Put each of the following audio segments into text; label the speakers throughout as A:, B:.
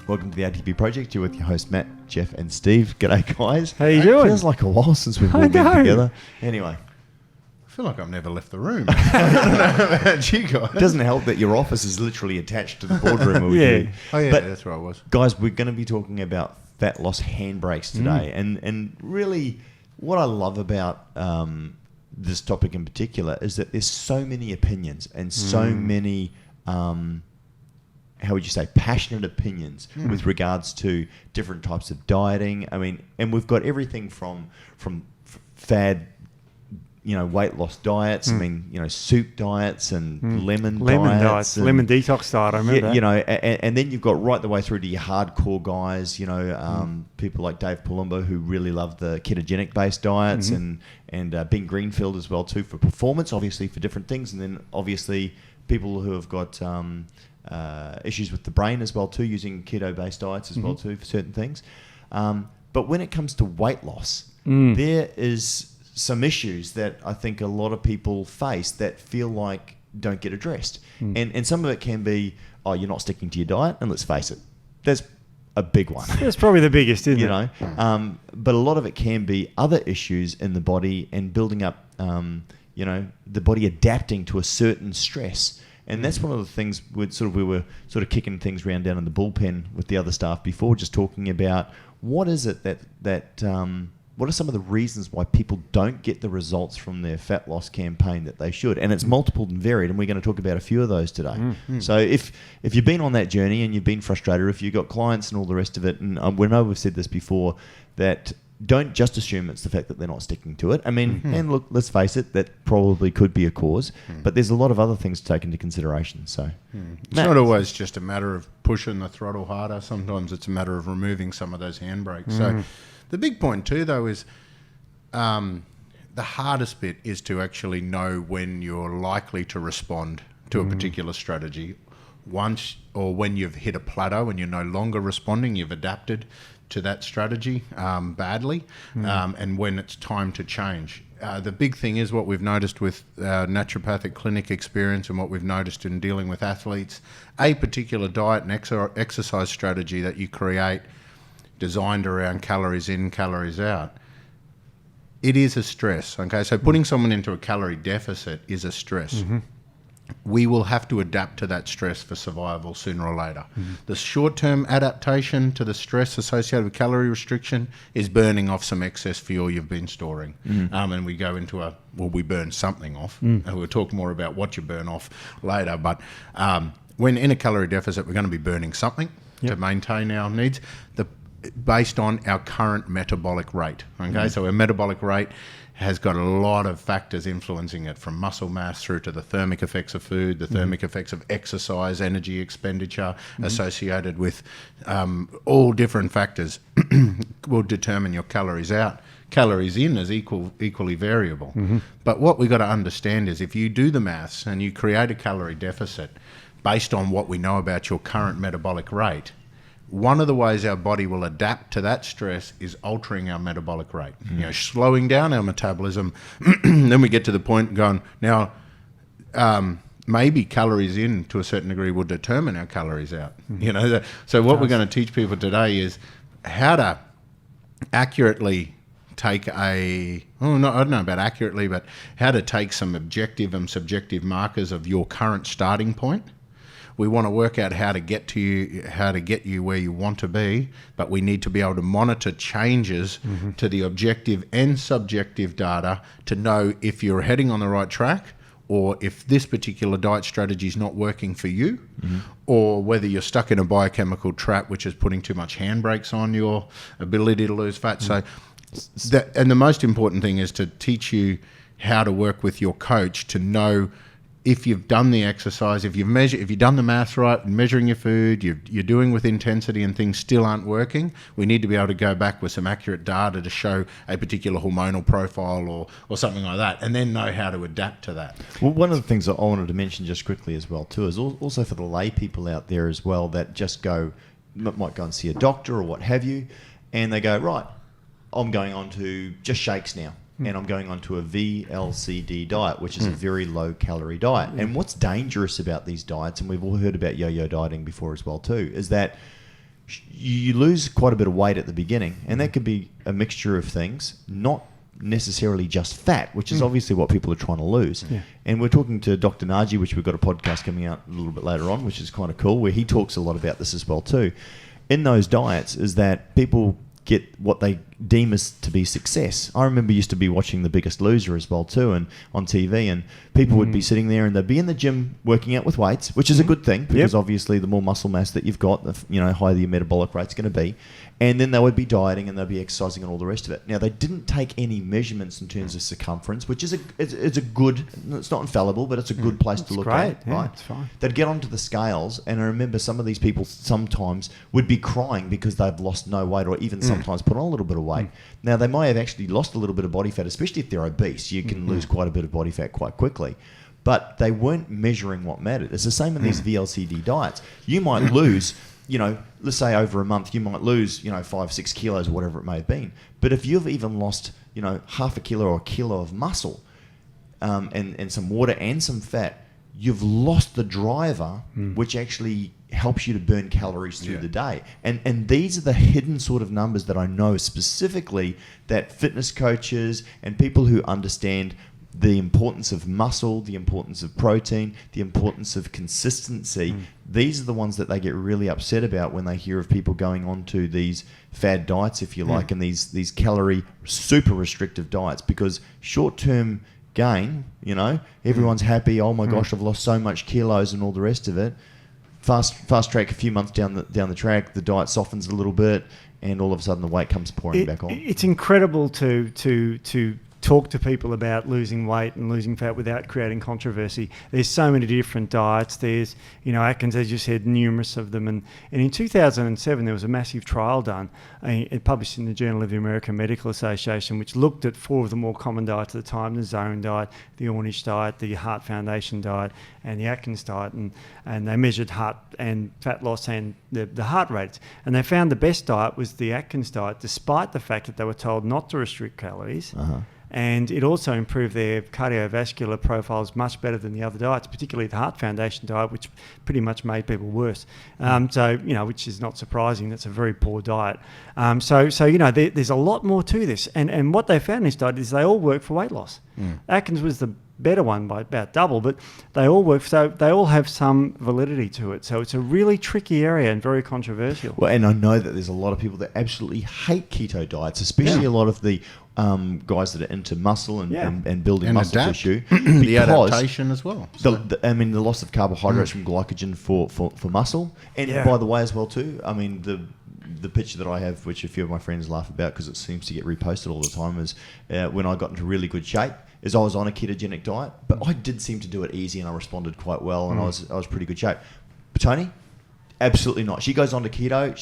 A: Welcome to the ATP Project. You're with your host Matt, Jeff, and Steve. G'day, guys.
B: How you doing?
A: It feels like a while since we've all been together. Anyway,
C: I feel like I've never left the room. I don't know about you guys.
A: It doesn't help that your office is literally attached to the boardroom where we do.
C: Oh yeah,
A: but,
C: that's where I was.
A: Guys, we're going to be talking about fat loss handbrakes today, and really, what I love about this topic in particular is that there's so many opinions and so many. How would you say, passionate opinions with regards to different types of dieting. I mean, and we've got everything from fad, weight loss diets. I mean, soup diets and lemon diets. And,
B: lemon detox diet, I remember that.
A: And then you've got right the way through to your hardcore guys, people like Dave Palumbo who really love the ketogenic based diets and Ben Greenfield as well too for performance, obviously for different things. And then obviously people who have got issues with the brain as well too, using keto-based diets as well too for certain things. But when it comes to weight loss, there is some issues that I think a lot of people face that feel like don't get addressed. And some of it can be, you're not sticking to your diet, and let's face it, there's a big one.
B: That's probably the biggest, isn't it?
A: But a lot of it can be other issues in the body and building up, the body adapting to a certain stress. And that's one of the things we were sort of kicking things around down in the bullpen with the other staff before, just talking about what is it that what are some of the reasons why people don't get the results from their fat loss campaign that they should? And it's multiple and varied, and we're going to talk about a few of those today. So if you've been on that journey and you've been frustrated, if you've got clients and all the rest of it, and we know we've said this before, that don't just assume it's the fact that they're not sticking to it. I mean, and look, let's face it, that probably could be a cause, but there's a lot of other things to take into consideration. So
C: it's not always just a matter of pushing the throttle harder. Sometimes it's a matter of removing some of those handbrakes. So the big point too, though, is the hardest bit is to actually know when you're likely to respond to a particular strategy. Once or when you've hit a plateau and you're no longer responding, you've adapted to that strategy badly, and when it's time to change. The big thing is what we've noticed with our naturopathic clinic experience and what we've noticed in dealing with athletes, a particular diet and exercise strategy that you create designed around calories in, calories out, it is a stress. Okay, so putting someone into a calorie deficit is a stress. We will have to adapt to that stress for survival sooner or later. The short-term adaptation to the stress associated with calorie restriction is burning off some excess fuel you've been storing. And we go into we burn something off. And we'll talk more about what you burn off later. But when in a calorie deficit, we're going to be burning something to maintain our needs based on our current metabolic rate. Okay, so our metabolic rate has got a lot of factors influencing it, from muscle mass through to the thermic effects of food, the thermic effects of exercise, energy expenditure associated with all different factors will determine your calories out. Calories in is equally variable. But what we've got to understand is if you do the maths and you create a calorie deficit based on what we know about your current metabolic rate, one of the ways our body will adapt to that stress is altering our metabolic rate, slowing down our metabolism. Then we get to the point going, now maybe calories in to a certain degree will determine our calories out. So what we're going to teach people today is how to accurately take I don't know about accurately, but how to take some objective and subjective markers of your current starting point. We want to work out how to get you where you want to be, but we need to be able to monitor changes to the objective and subjective data to know if you're heading on the right track, or if this particular diet strategy is not working for you, or whether you're stuck in a biochemical trap which is putting too much handbrakes on your ability to lose fat. So and the most important thing is to teach you how to work with your coach to know if you've done the exercise, if you've done the math right, measuring your food, you're doing with intensity and things still aren't working, we need to be able to go back with some accurate data to show a particular hormonal profile or something like that, and then know how to adapt to that.
A: Well, one of the things that I wanted to mention just quickly as well too is also for the lay people out there as well that just might go and see a doctor or what have you, and they go, right, I'm going on to just shakes now. And I'm going on to a VLCD diet, which is a very low-calorie diet. And what's dangerous about these diets, and we've all heard about yo-yo dieting before as well too, is that you lose quite a bit of weight at the beginning, and that could be a mixture of things, not necessarily just fat, which is obviously what people are trying to lose.
B: Yeah.
A: And we're talking to Dr. Naji, which we've got a podcast coming out a little bit later on, which is kind of cool, where he talks a lot about this as well too. In those diets is that people get what they deem as to be success. I remember used to be watching The Biggest Loser as well too, and on TV, and people would be sitting there and they'd be in the gym working out with weights, which is a good thing because obviously the more muscle mass that you've got, the higher your metabolic rate's going to be. And then they would be dieting and they'd be exercising and all the rest of it. Now, they didn't take any measurements in terms of circumference, which is it's a good, it's not infallible, but it's a good place to look at.
B: Yeah,
A: right?
B: it's fine.
A: They'd get onto the scales, and I remember some of these people sometimes would be crying because they've lost no weight, or even sometimes put on a little bit of weight. Now, they may have actually lost a little bit of body fat, especially if they're obese. You can lose quite a bit of body fat quite quickly. But they weren't measuring what mattered. It's the same in these VLCD diets. You might lose, let's say over a month, you might lose, 5-6 kilos or whatever it may have been. But if you've even lost, half a kilo or a kilo of muscle and some water and some fat, you've lost the driver, which actually helps you to burn calories through the day. And these are the hidden sort of numbers that I know specifically that fitness coaches and people who understand the importance of muscle, the importance of protein, the importance of consistency. These are the ones that they get really upset about when they hear of people going on to these fad diets, if you like, and these calorie super restrictive diets, because short-term gain, everyone's happy. Oh my gosh, I've lost so much kilos and all the rest of it. Fast track a few months down the track, the diet softens a little bit, and all of a sudden the weight comes pouring back on.
B: It's incredible to talk to people about losing weight and losing fat without creating controversy. There's so many different diets. There's, Atkins, as you said, numerous of them. And in 2007, there was a massive trial done, it published in the Journal of the American Medical Association, which looked at 4 of the more common diets at the time: the Zone diet, the Ornish diet, the Heart Foundation diet, and the Atkins diet. And they measured heart and fat loss and the heart rates. And they found the best diet was the Atkins diet, despite the fact that they were told not to restrict calories. And it also improved their cardiovascular profiles much better than the other diets, particularly the Heart Foundation diet, which pretty much made people worse. Which is not surprising. That's a very poor diet. There's a lot more to this. And what they found in this diet is they all work for weight loss. Atkins was the better one by about double, but they all work, so they all have some validity to it. So it's a really tricky area and very controversial.
A: Well, and I know that there's a lot of people that absolutely hate keto diets, especially a lot of the guys that are into muscle and building muscle tissue.
C: The adaptation as well.
A: The loss of carbohydrates from glycogen for muscle. And by the way as well too, the picture that I have, which a few of my friends laugh about because it seems to get reposted all the time, is when I got into really good shape, is I was on a ketogenic diet, but I did seem to do it easy and I responded quite well, and I was pretty good shape. But Tony, absolutely not. She goes on to keto,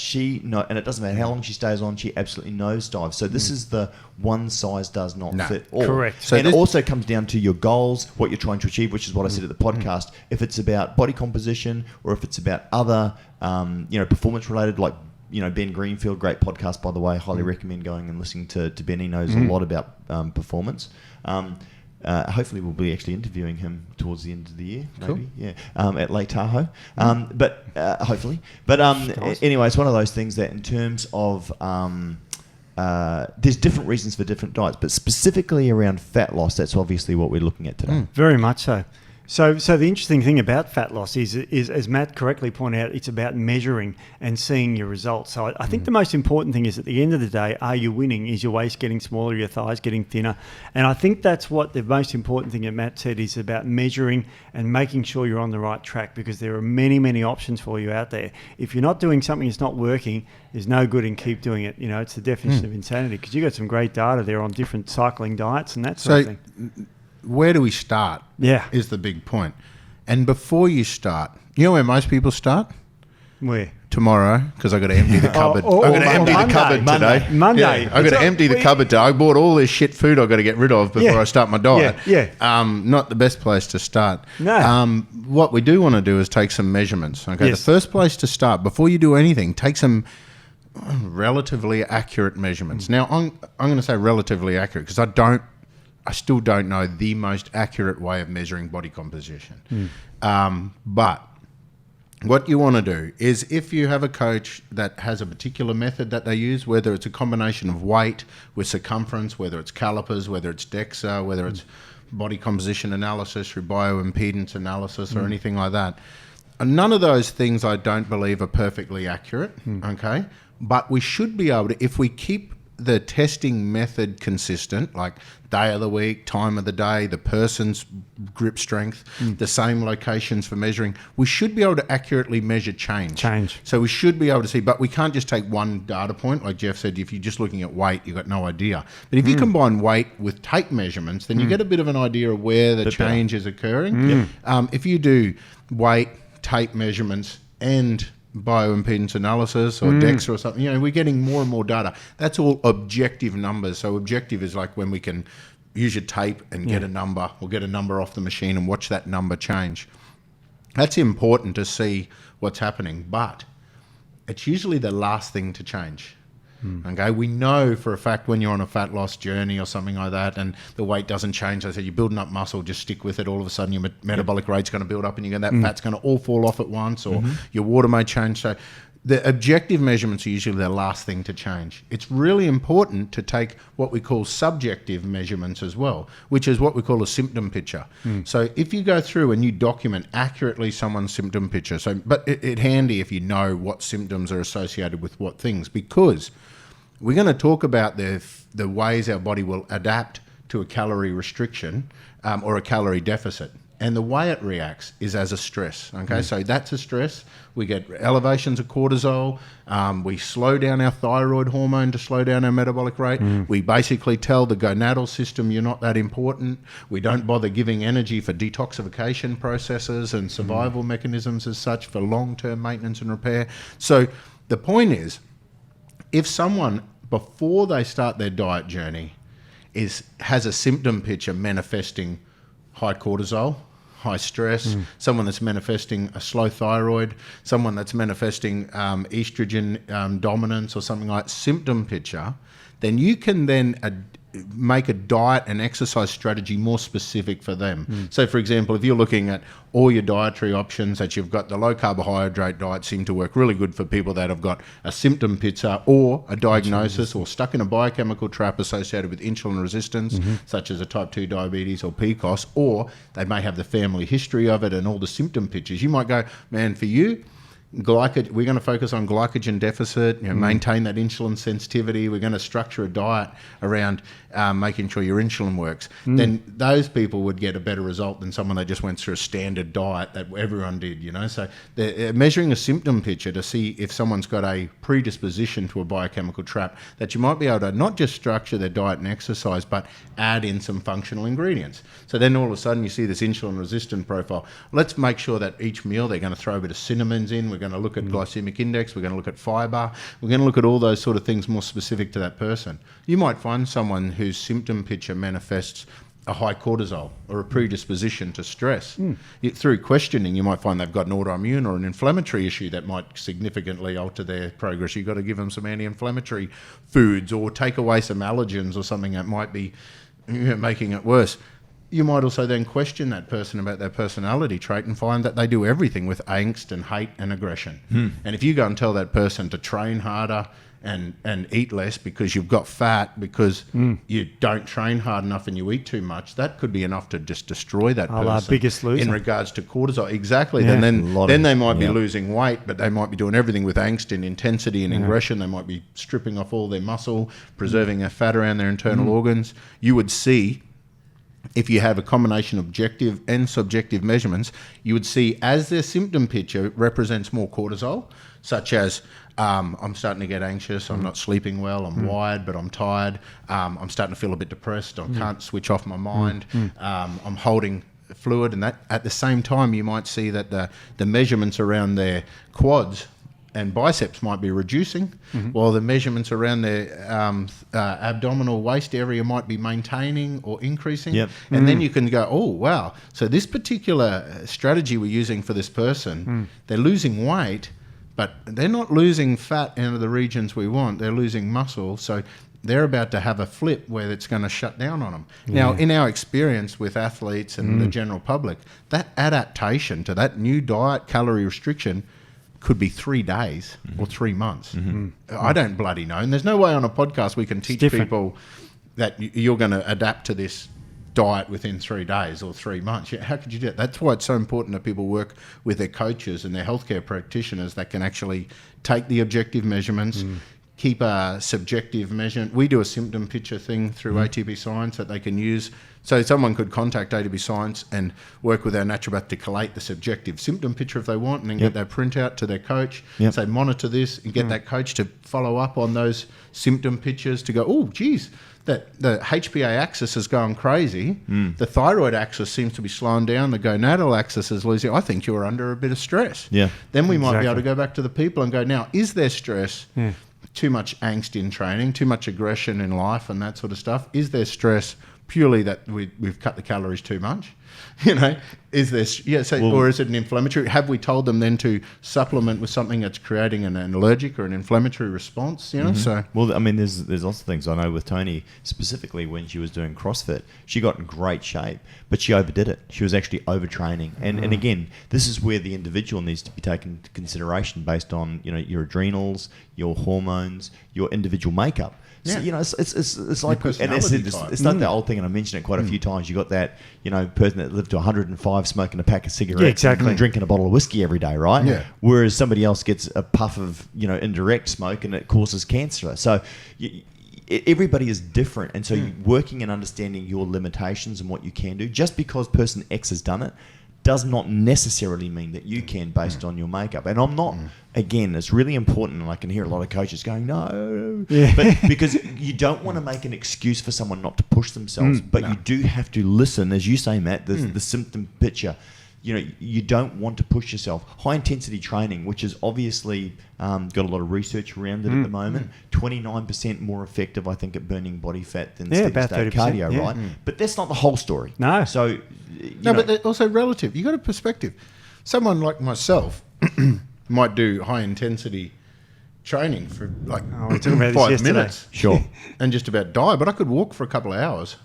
A: and it doesn't matter how long she stays on, she absolutely nosedives. So this is the one size does not fit all.
B: Correct.
A: So it also comes down to your goals, what you're trying to achieve, which is what I said at the podcast. If it's about body composition or if it's about other, performance related, like, Ben Greenfield, great podcast, by the way. Highly recommend going and listening to Ben. He knows a lot about performance. Hopefully we'll be actually interviewing him towards the end of the year, maybe. Cool. At Lake Tahoe. But hopefully. But anyway, it's one of those things that in terms of there's different reasons for different diets, but specifically around fat loss, that's obviously what we're looking at today.
B: Very much so. So the interesting thing about fat loss is, as Matt correctly pointed out, it's about measuring and seeing your results. So I think the most important thing is, at the end of the day, are you winning? Is your waist getting smaller, your thighs getting thinner? And I think that's what the most important thing that Matt said is about measuring and making sure you're on the right track, because there are many, many options for you out there. If you're not doing something that's not working, there's no good in keep doing it. It's the definition of insanity, because you've got some great data there on different cycling diets and that sort of thing.
C: Where do we start? Is the big point. And before you start, you know where most people start?
B: Where?
C: Tomorrow, because I got to empty the cupboard. I'm going to empty the cupboard today.
B: Monday.
C: I got to empty the cupboard today. I bought all this shit food I got to get rid of before I start my diet. Not the best place to start.
B: No.
C: What we do want to do is take some measurements. Okay. The first place to start, before you do anything, take some relatively accurate measurements. Now, I'm going to say relatively accurate because I still don't know the most accurate way of measuring body composition. But what you want to do is, if you have a coach that has a particular method that they use, whether it's a combination of weight with circumference, whether it's calipers, whether it's DEXA, whether it's body composition analysis or bioimpedance analysis or anything like that, none of those things I don't believe are perfectly accurate, okay? But we should be able to, if we keep the testing method consistent, like day of the week, time of the day, the person's grip strength, the same locations for measuring, we should be able to accurately measure change. So we should be able to see, but we can't just take one data point. Like Jeff said, if you're just looking at weight, you've got no idea. But if you combine weight with tape measurements, then you get a bit of an idea of where the change is occurring. If you do weight, tape measurements, and bioimpedance analysis or DEXA or something, we're getting more and more data. That's all objective numbers. So objective is like when we can use your tape and get a number, or get a number off the machine and watch that number change. That's important to see what's happening, but it's usually the last thing to change. Okay, we know for a fact when you're on a fat loss journey or something like that and the weight doesn't change, I said you're building up muscle, just stick with it. All of a sudden your metabolic rate's going to build up and that fat's going to all fall off at once, or your water may change. So the objective measurements are usually the last thing to change. It's really important to take what we call subjective measurements as well, which is what we call a symptom picture. So if you go through and you document accurately someone's symptom picture, but it's handy if you know what symptoms are associated with what things, because we're going to talk about the ways our body will adapt to a calorie restriction or a calorie deficit. And the way it reacts is as a stress. Okay, so that's a stress. We get elevations of cortisol. We slow down our thyroid hormone to slow down our metabolic rate. We basically tell the gonadal system you're not that important. We don't bother giving energy for detoxification processes and survival mechanisms as such for long-term maintenance and repair. So the point is, if someone, before they start their diet journey, has a symptom picture manifesting high cortisol, high stress, someone that's manifesting a slow thyroid, someone that's manifesting estrogen dominance or something like symptom picture, then you can then make a diet and exercise strategy more specific for them. So for example, if you're looking at all your dietary options, that you've got the low carbohydrate diet seem to work really good for people that have got a symptom picture or a diagnosis or stuck in a biochemical trap associated with insulin resistance, such as a type 2 diabetes or PCOS, or they may have the family history of it and all the symptom pictures. You might go, man, for you, we're going to focus on glycogen deficit, maintain that insulin sensitivity. We're going to structure a diet around making sure your insulin works. Then those people would get a better result than someone that just went through a standard diet that everyone did, So they're measuring a symptom picture to see if someone's got a predisposition to a biochemical trap, that you might be able to not just structure their diet and exercise, but add in some functional ingredients. So then all of a sudden you see this insulin resistant profile. Let's make sure that each meal they're going to throw a bit of cinnamons in. We're going to look at glycemic index. We're going to look at fiber. We're going to look at all those sort of things more specific to that person. You might find someone whose symptom picture manifests a high cortisol or a predisposition to stress. Through questioning, you might find they've got an autoimmune or an inflammatory issue that might significantly alter their progress. You've got to give them some anti-inflammatory foods or take away some allergens or something that might be making it worse. You might also then question that person about their personality trait and find that they do everything with angst and hate and aggression. And if you go and tell that person to train harder and eat less because you've got fat, because you don't train hard enough and you eat too much, that could be enough to just destroy that person.
B: Our Biggest Loser. In
C: regards to cortisol. Exactly. Yeah. Then they might be losing weight, but they might be doing everything with angst and intensity and aggression. They might be stripping off all their muscle, preserving their fat around their internal organs. You would see, if you have a combination of objective and subjective measurements, you would see as their symptom picture represents more cortisol, such as I'm starting to get anxious, I'm not sleeping well, I'm wired but I'm tired, I'm starting to feel a bit depressed, I can't switch off my mind, I'm holding fluid, and that at the same time you might see that the measurements around their quads and biceps might be reducing, while the measurements around their abdominal waist area might be maintaining or increasing. And then you can go, oh, wow. So this particular strategy we're using for this person, they're losing weight, but they're not losing fat into the regions we want. They're losing muscle. So they're about to have a flip where it's going to shut down on them. Now, in our experience with athletes and the general public, that adaptation to that new diet, calorie restriction, could be 3 days or 3 months. I don't bloody know. And there's no way on a podcast we can teach people that you're going to adapt to this diet within 3 days or 3 months. How could you do that? That's why it's so important that people work with their coaches and their healthcare practitioners that can actually take the objective measurements, keep a subjective measurement. We do a symptom picture thing through ATP Science that they can use. So someone could contact ATP Science and work with our naturopath to collate the subjective symptom picture if they want, and then get that printout to their coach, say monitor this, and get that coach to follow up on those symptom pictures to go, oh, geez, that the HPA axis is going crazy. The thyroid axis seems to be slowing down. The gonadal axis is losing. I think you're under a bit of stress. Then we might be able to go back to the people and go, now, is there stress? Too much angst in training, too much aggression in life and that sort of stuff? Is there stress purely that we've cut the calories too much? Is there, or is it an inflammatory? Have we told them then to supplement with something that's creating an allergic or an inflammatory response? So
A: well, I mean, there's lots of things I know with Tony, specifically when she was doing CrossFit. She got in great shape, but she overdid it. She was actually overtraining, and again, this is where the individual needs to be taken into consideration based on your adrenals, your hormones, your individual makeup. So, it's like, and it's like the old thing, and I mentioned it quite a few times. You got that, person that lived to 105 smoking a pack of cigarettes and drinking a bottle of whiskey every day, right?
C: Yeah.
A: Whereas somebody else gets a puff of, indirect smoke and it causes cancer. So everybody is different. And so working and understanding your limitations and what you can do, just because person X has done it, does not necessarily mean that you can based on your makeup. And I'm not, again, it's really important, and I can hear a lot of coaches going, no, but because you don't want to make an excuse for someone not to push themselves, but you do have to listen, as you say, Matt, the symptom picture. You don't want to push yourself. High intensity training, which is obviously got a lot of research around it at the moment, 29% more effective, I think, at burning body fat than steady state cardio, right? But that's not the whole story.
B: No.
A: So,
C: but they're also relative. You got a perspective. Someone like myself might do high intensity training for like 5 minutes, and just about die. But I could walk for a couple of hours.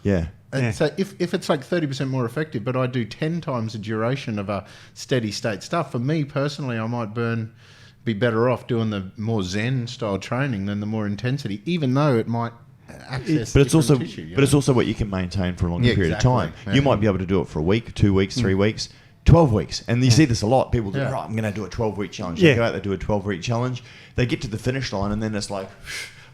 C: And so if it's like 30% more effective, but I do 10 times the duration of a steady state stuff, for me personally, I might be better off doing the more Zen style training than the more intensity, even though it might access
A: but it's also
C: tissue,
A: but it's also what you can maintain for a longer period of time. You might be able to do it for a week, 2 weeks, 3 weeks, 12 weeks. And you see this a lot. People do, right, I'm going to do a 12-week challenge. They go out, they do a 12-week challenge. They get to the finish line, and then it's like,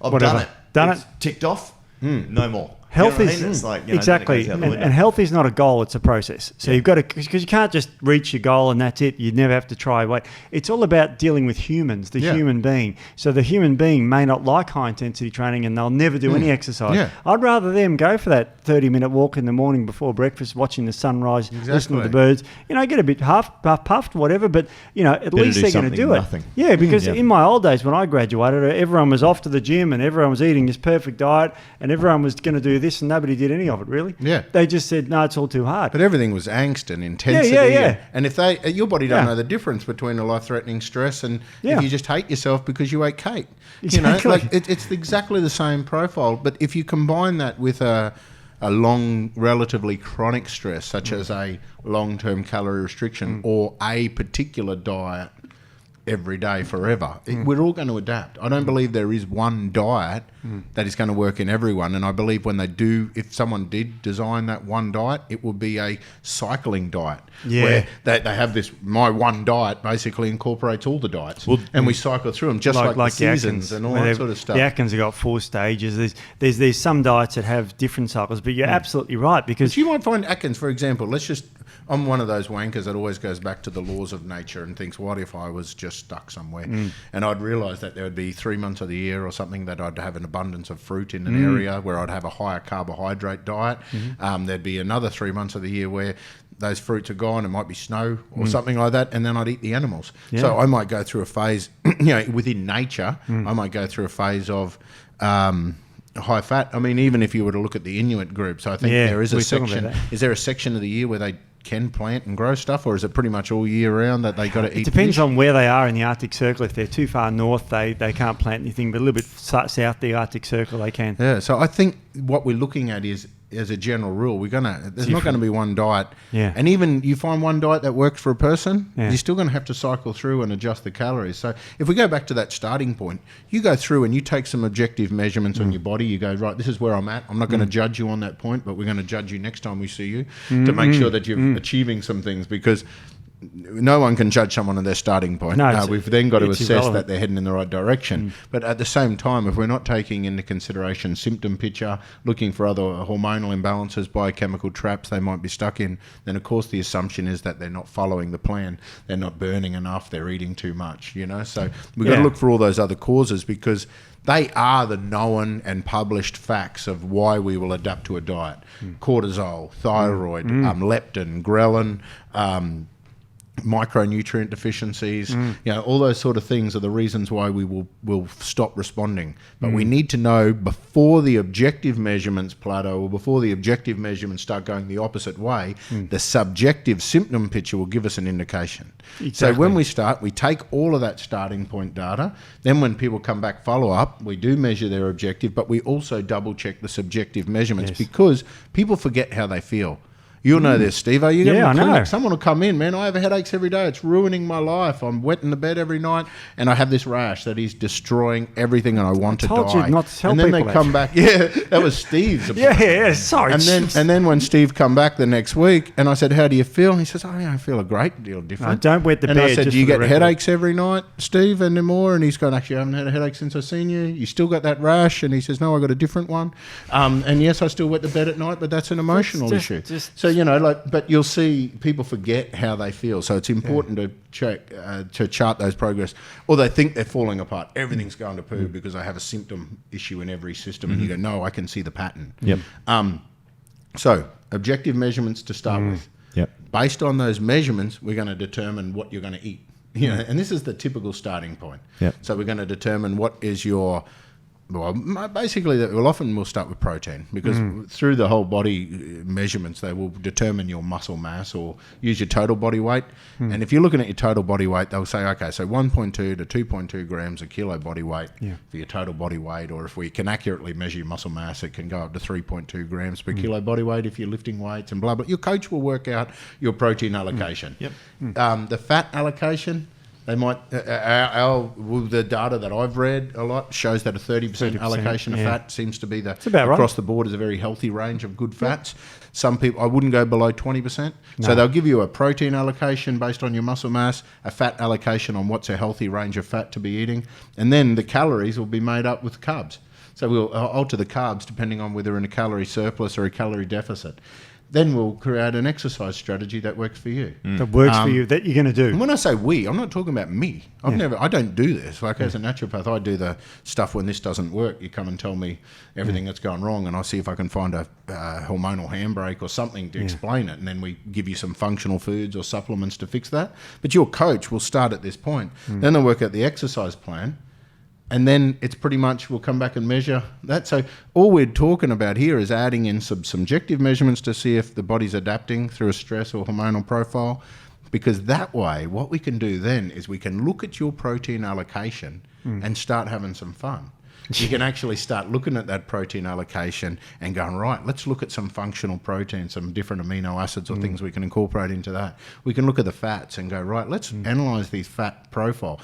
A: I've done it. Ticked off. No more.
B: Health is
A: like,
B: exactly, and health is not a goal; it's a process. So you've got to, because you can't just reach your goal and that's it. You never have to try weight. It's all about dealing with humans, the human being. So the human being may not like high intensity training, and they'll never do any exercise. I'd rather them go for that 30-minute walk in the morning before breakfast, watching the sunrise, listening to the birds. Get a bit puffed, whatever, but at least they're going to do it. Yeah, because in my old days when I graduated, everyone was off to the gym and everyone was eating this perfect diet, and everyone was going to do this, and nobody did any of it, really. They just said, no, it's all too hard.
C: But everything was angst and intensity. And if your body don't know the difference between a life-threatening stress and if you just hate yourself because you ate cake.
B: Exactly.
C: It's exactly the same profile. But if you combine that with a long, relatively chronic stress, such as a long-term calorie restriction or a particular diet every day forever, we're all going to adapt. I don't believe there is one diet that is going to work in everyone, and I believe when they do, if someone did design that one diet, it would be a cycling diet where they have this, my one diet basically incorporates all the diets, and we cycle through them just like the seasons and all that sort of stuff.
B: The Atkins have got 4 stages. There's some diets that have different cycles, but you're absolutely right, because
C: you might find Atkins, for example, I'm one of those wankers that always goes back to the laws of nature and thinks, what if I was just stuck somewhere? And I'd realise that there would be 3 months of the year or something that I'd have an abundance of fruit in an area where I'd have a higher carbohydrate diet. There'd be another 3 months of the year where those fruits are gone. It might be snow or something like that, and then I'd eat the animals. So I might go through a phase, within nature, I might go through a phase of high fat. I mean, even if you were to look at the Inuit groups, I think there is a section. Is there a section of the year where they can plant and grow stuff, or is it pretty much all year round that they got to eat?
B: It depends
C: fish?
B: on where they are in the Arctic Circle. If they're too far north, they can't plant anything, but a little bit south the Arctic Circle, they can.
C: Yeah, so I think what we're looking at is, as a general rule, there's not going to be one diet.
B: Yeah.
C: And even you find one diet that works for a person,
B: Yeah.
C: you're still going to have to cycle through and adjust the calories. So if we go back to that starting point, you go through and you take some objective measurements on your body. You go, right, this is where I'm at. I'm not going to judge you on that point, but we're going to judge you next time we see you to make sure that you're achieving some things, because no one can judge someone on their starting point.
B: No,
C: we've then got to assess
B: irrelevant.
C: that they're heading in the right direction. But at the same time, if we're not taking into consideration symptom picture, looking for other hormonal imbalances, biochemical traps they might be stuck in, then of course the assumption is that they're not following the plan. They're not burning enough. They're eating too much, So we've got to look for all those other causes, because they are the known and published facts of why we will adapt to a diet. Cortisol, thyroid, leptin, ghrelin, micronutrient deficiencies, all those sort of things are the reasons why we will stop responding. But we need to know before the objective measurements plateau, or before the objective measurements start going the opposite way, the subjective symptom picture will give us an indication.
B: Exactly.
C: So when we start, we take all of that starting point data. Then when people come back follow up, we do measure their objective, but we also double check the subjective measurements, because people forget how they feel. You'll know this, Steve-O. You
B: Yeah, I know.
C: Someone will come in, man, I have headaches every day. It's ruining my life. I'm wet in the bed every night, and I have this rash that is destroying everything, and I want to die.
B: I told you not to tell
C: and then
B: people
C: they come back. Yeah, that was Steve's.
B: Sorry.
C: And then when Steve come back the next week, and I said, how do you feel? And he says, I feel a great deal different.
B: Don't wet the
C: and
B: bed.
C: I said,
B: just
C: do you
B: for the
C: get
B: record.
C: headaches every night, Steve, anymore? And he's gone, actually, I haven't had a headache since I've seen you. You still got that rash? And he says, no, I got a different one. And yes, I still wet the bed at night, but that's an emotional issue. So, but you'll see people forget how they feel. So it's important to check, to chart those progress. Or they think they're falling apart. Everything's going to poo because I have a symptom issue in every system. And you go, no, I can see the pattern.
A: Yep.
C: So objective measurements to start with.
A: Yep.
C: Based on those measurements, we're going to determine what you're going to eat. And this is the typical starting point.
A: Yep.
C: So we're going to determine what is your... Well, basically, we'll start with protein, because through the whole body measurements, they will determine your muscle mass or use your total body weight. And if you're looking at your total body weight, they'll say, okay, so 1.2 to 2.2 grams a kilo body weight for your total body weight. Or if we can accurately measure your muscle mass, it can go up to 3.2 grams per kilo body weight if you're lifting weights and blah, blah. Your coach will work out your protein allocation. The fat allocation... They might, the data that I've read a lot shows that a 30% allocation of fat seems to be across the board is a very healthy range of good fats. Some people, I wouldn't go below 20%. So they'll give you a protein allocation based on your muscle mass, a fat allocation on what's a healthy range of fat to be eating, and then the calories will be made up with carbs. So we'll alter the carbs depending on whether in a calorie surplus or a calorie deficit. Then we'll create an exercise strategy that works for you.
B: That works for you, that you're going to do.
C: And when I say we, I'm not talking about me. I don't do this. Like as a naturopath, I do the stuff when this doesn't work. You come and tell me everything that's gone wrong, and I'll see if I can find a hormonal handbrake or something to explain it. And then we give you some functional foods or supplements to fix that. But your coach will start at this point. Then they'll work out the exercise plan. And then it's pretty much, we'll come back and measure that. So all we're talking about here is adding in some subjective measurements to see if the body's adapting through a stress or hormonal profile. Because that way, what we can do then is we can look at your protein allocation and start having some fun. You can actually start looking at that protein allocation and going, right, let's look at some functional proteins, some different amino acids or things we can incorporate into that. We can look at the fats and go, right, let's analyze these fat profile.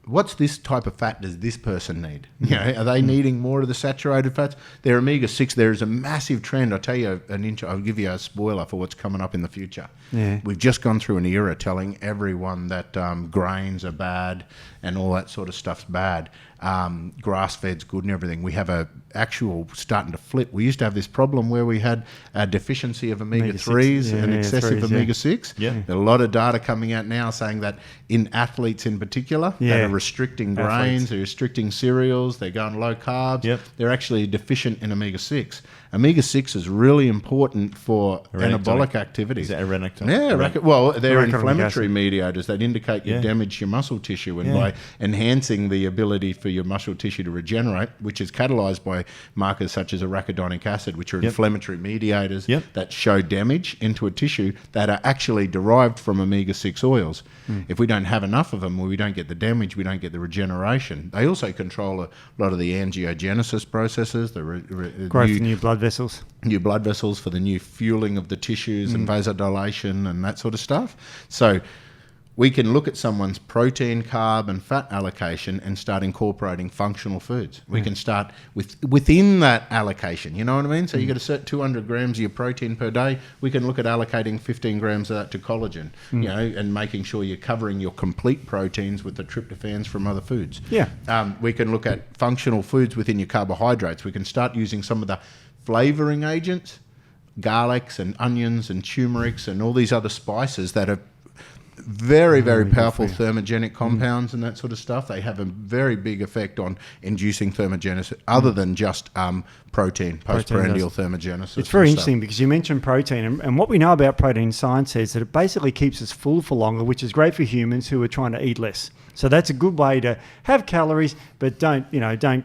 C: What's this type of fat does this person need? Are they needing more of the saturated fats? Their omega-6, there is a massive trend. I'll tell you I'll give you a spoiler for what's coming up in the future. Yeah. We've just gone through an era telling everyone that grains are bad and all that sort of stuff's bad. Grass-fed's good and everything. We have a actual starting to flip. We used to have this problem where we had a deficiency of omega-3s and excessive omega-6. Yeah. There's a lot of data coming out now saying that in athletes in particular that are restricting grains, they're restricting cereals, they're going low carbs, they're actually deficient in omega-6. Omega-6 is really important for anabolic activities.
A: Is that arachidonic?
C: Yeah, well, they're inflammatory mediators that indicate you damage your muscle tissue, and by enhancing the ability for for your muscle tissue to regenerate, which is catalyzed by markers such as arachidonic acid, which are inflammatory mediators that show damage into a tissue that are actually derived from omega-6 oils. If we don't have enough of them, well, we don't get the damage, we don't get the regeneration. They also control a lot of the angiogenesis processes, the
B: growth of new blood vessels.
C: New blood vessels for the new fueling of the tissues and vasodilation and that sort of stuff. So we can look at someone's protein, carb and fat allocation and start incorporating functional foods. We can start within that allocation, you know what I mean? So you get a certain 200 grams of your protein per day, we can look at allocating 15 grams of that to collagen, you know, and making sure you're covering your complete proteins with the tryptophans from other foods. We can look at functional foods within your carbohydrates. We can start using some of the flavouring agents, garlics and onions and turmerics and all these other spices that are very, very powerful thermogenic compounds and that sort of stuff. They have a very big effect on inducing thermogenesis, other than just protein, postprandial thermogenesis.
B: It's very interesting because you mentioned protein, and what we know about protein science is that it basically keeps us full for longer, which is great for humans who are trying to eat less. So that's a good way to have calories, but don't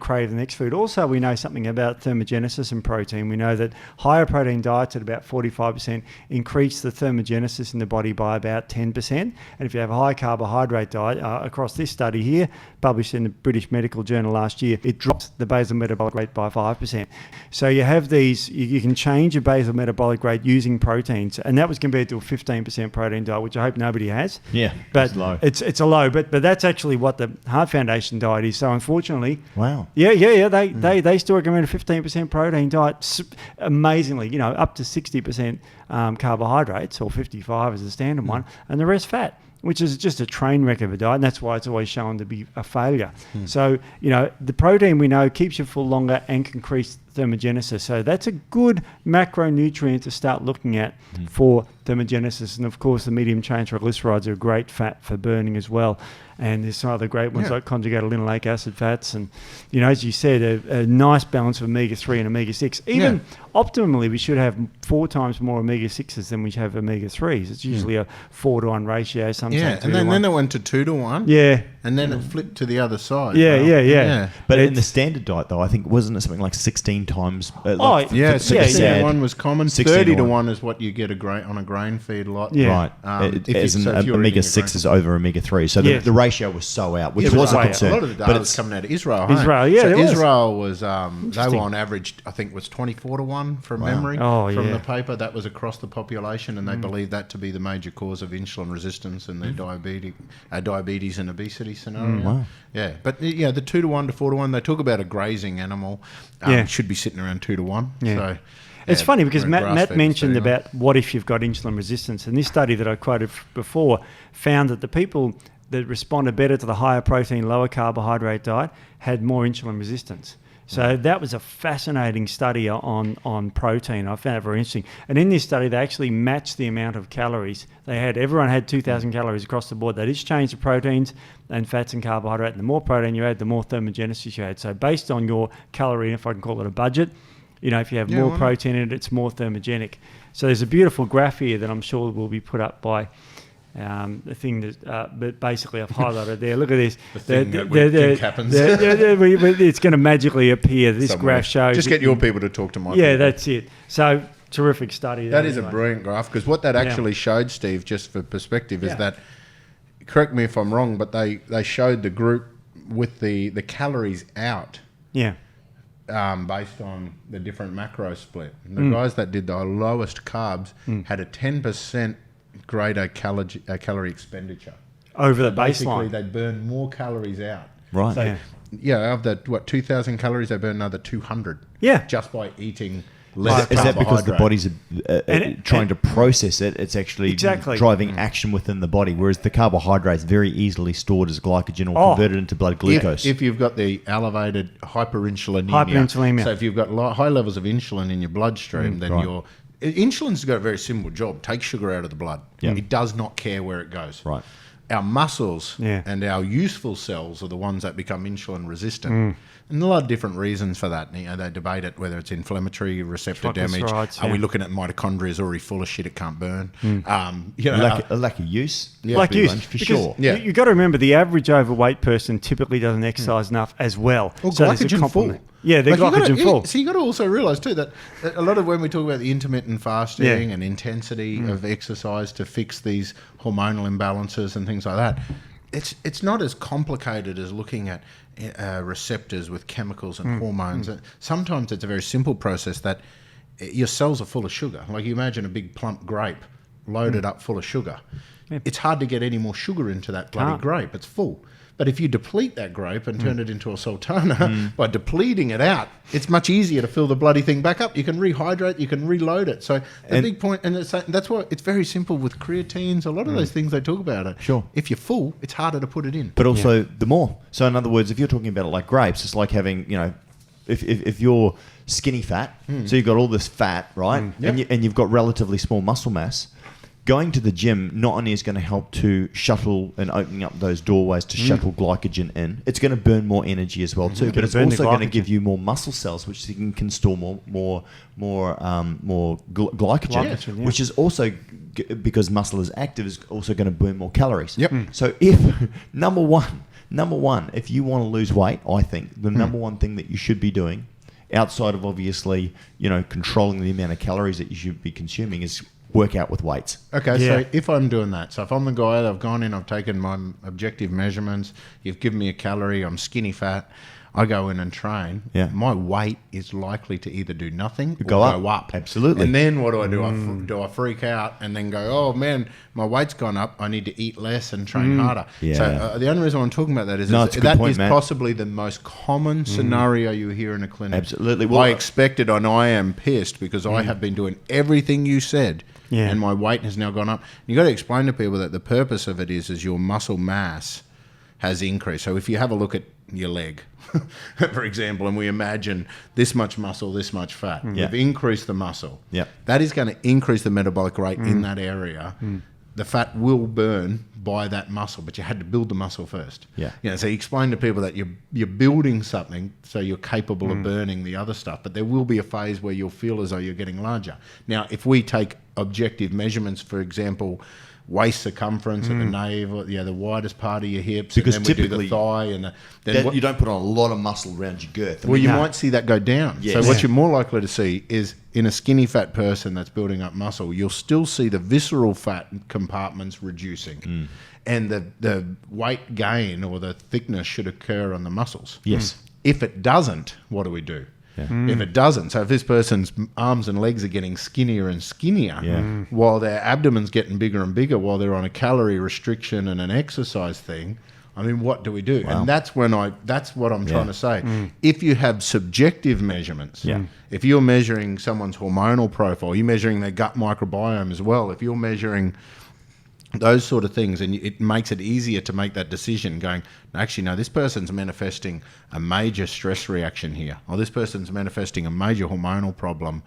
B: crave the next food. Also, we know something about thermogenesis and protein. We know that higher protein diets at about 45% increase the thermogenesis in the body by about 10%. And if you have a high carbohydrate diet, across this study here, published in the British Medical Journal last year, it drops the basal metabolic rate by 5%. So you have these, you can change your basal metabolic rate using proteins, and that was compared to a 15% protein diet, which I hope nobody has.
A: Yeah,
B: but
A: it's low.
B: It's a low, but that's actually what the Heart Foundation diet is. So unfortunately,
A: wow.
B: They still recommend a 15% protein diet. Amazingly, up to 60% carbohydrates, or 55 as the standard one, and the rest fat, which is just a train wreck of a diet, and that's why it's always shown to be a failure. So, the protein we know keeps you full longer and can increase thermogenesis. So that's a good macronutrient to start looking at for thermogenesis. And of course, the medium chain triglycerides are a great fat for burning as well. And there's some other great ones like conjugated linoleic acid fats. And, as you said, a nice balance of omega-3 and omega-6. Even optimally, we should have 4 times more omega-6s than we have omega-3s. It's usually a 4-to-1 ratio, sometimes
C: and then it went to 2-to-1.
B: Yeah.
C: And then it flipped to the other side.
B: Yeah.
A: But in the standard diet, though, I think, wasn't it something like 16 times?
C: 16-to-1 was common. 30-to-1
A: 16-to-1
C: is what you get on a grain feed lot.
A: Yeah. Right.
C: If
A: omega-6 is over omega-3. So the ratio was so out, which was a concern.
C: A lot of the data was coming out of Israel. Israel was, they were on average, I think, was 24-to-1 from memory from the paper. That was across the population, and they believe that to be the major cause of insulin resistance and their diabetes and obesity scenario.
A: Wow.
C: Yeah, but the 2-to-1 to 4-to-1, they talk about a grazing animal should be sitting around 2-to-1.
B: Yeah.
C: So
B: it's funny because Matt mentioned about what if you've got insulin resistance, and this study that I quoted before found that the people that responded better to the higher protein, lower carbohydrate diet had more insulin resistance. So that was a fascinating study on protein. I found it very interesting. And in this study, they actually matched the amount of calories. Everyone had 2,000 calories across the board. They just changed the proteins and fats and carbohydrate. And the more protein you had, the more thermogenesis you had. So based on your calorie, if I can call it a budget, if you have more protein in it, it's more thermogenic. So there's a beautiful graph here that I'm sure will be put up by the thing that, but basically I've highlighted there. Look at this.
C: The thing that happens.
B: It's going to magically appear. This
C: somewhere.
B: Graph shows.
C: Just get your people to talk to my people.
B: Yeah, that's it. So terrific study.
C: That is a brilliant graph, because what that actually showed, Steve, just for perspective, is that, correct me if I'm wrong, but they showed the group with the calories out.
B: Yeah.
C: Based on the different macro split. And the guys that did the lowest carbs had a 10% greater calorie expenditure
B: over the
C: basically
B: baseline.
C: They burn more calories out.
A: Right.
C: So, of that 2,000 calories, they burn another 200.
B: Yeah.
C: Just by eating less
A: Is that because the
C: carbohydrate.
A: body's trying to process it? It's actually driving action within the body, whereas the carbohydrates very easily stored as glycogen or converted into blood glucose.
C: If you've got the elevated hyperinsulinemia. So if you've got high levels of insulin in your bloodstream, then insulin's got a very simple job. Take sugar out of the blood. It does not care where it goes.
A: Right.
C: our muscles
B: Yeah.
C: and our useful cells are the ones that become insulin resistant. And a lot of different reasons for that. You know, they debate it, whether it's inflammatory receptor damage. Are we looking at mitochondria is already full of shit it can't burn? You know,
A: A lack of use.
C: Yeah.
B: Like use,
A: for
B: because
A: sure.
C: Yeah.
B: You've got to remember the average overweight person typically doesn't exercise enough as well.
C: Well,
B: so there's a
C: glycogen
B: complement.
C: full.
B: Yeah, they're
C: Like,
B: glycogen full.
C: So you got to also realise too that a lot of when we talk about the intermittent fasting and intensity of exercise to fix these hormonal imbalances and things like that, it's not as complicated as looking at receptors with chemicals and hormones. Sometimes it's a very simple process that your cells are full of sugar. Like you imagine a big plump grape loaded up full of sugar.
B: Yeah.
C: It's hard to get any more sugar into that bloody grape. It's full. But if you deplete that grape and turn it into a sultana, by depleting it out, it's much easier to fill the bloody thing back up. You can rehydrate, you can reload it. So the big point, and that's why it's very simple with creatines, a lot of those things they talk about it.
A: Sure.
C: If you're full, it's harder to put it in.
A: But also the more. So in other words, if you're talking about it like grapes, it's like having, you know, if you're skinny fat, so you've got all this fat, right?
C: Yep.
A: And you've got relatively small muscle mass. Going to the gym not only is going to help to shuttle and opening up those doorways to shuttle glycogen in, it's going to burn more energy as well too. But it's
B: burn the
A: also going to
B: glycogen.
A: give you more muscle cells, which you can store more glycogen,
B: Yeah.
A: which is also because muscle is active, is also going to burn more calories.
C: Yep.
A: So if number one, if you want to lose weight, I think the number one thing that you should be doing, outside of obviously, you know, controlling the amount of calories that you should be consuming, is work out with weights.
C: Okay,
B: Yeah.
C: so if I'm doing that, so if I'm the guy that I've gone in, I've taken my objective measurements, you've given me a calorie, I'm skinny fat, I go in and train,
A: Yeah.
C: my weight is likely to either do nothing or
A: Go up. Absolutely.
C: And then what do I do? Do I freak out and then go, oh man, my weight's gone up, I need to eat less and train harder.
A: Yeah.
C: So the only reason I'm talking about that is,
A: No, it's a good
C: that
A: point,
C: is
A: Matt.
C: possibly the most common scenario you hear in a clinic.
A: Absolutely. Well,
C: I expected and I am pissed because I have been doing everything you said.
B: Yeah.
C: And my weight has now gone up. You got to explain to people that the purpose of it is your muscle mass has increased. So if you have a look at your leg, for example, and we imagine this much muscle, this much fat,
A: Yeah.
C: you've increased the muscle.
A: Yeah.
C: That is going to increase the metabolic rate in that area. The fat will burn by that muscle, but you had to build the muscle first.
A: Yeah.
C: You know, so you explain to people that you're building something so you're capable of burning the other stuff, but there will be a phase where you'll feel as though you're getting larger. Now, if we take objective measurements, for example, waist circumference at the navel, the widest part of your hips,
A: Because
C: and then we do
A: typically
C: the thigh, and
A: that you don't put on a lot of muscle around your girth.
C: you might see that go down.
A: Yes.
C: So what
A: Yeah.
C: you're more likely to see is in a skinny fat person that's building up muscle, you'll still see the visceral fat compartments reducing. And the weight gain or the thickness should occur on the muscles.
A: Yes.
C: If it doesn't, what do we do?
A: Yeah.
C: If it doesn't, so if this person's arms and legs are getting skinnier and skinnier,
A: Yeah.
C: while their abdomen's getting bigger and bigger, while they're on a calorie restriction and an exercise thing, I mean, what do we do?
A: Wow.
C: And that's what I'm trying to say. If you have subjective measurements,
A: Yeah.
C: if you're measuring someone's hormonal profile, you're measuring their gut microbiome as well. If you're measuring those sort of things, and it makes it easier to make that decision going, actually, no, this person's manifesting a major stress reaction here, or this person's manifesting a major hormonal problem.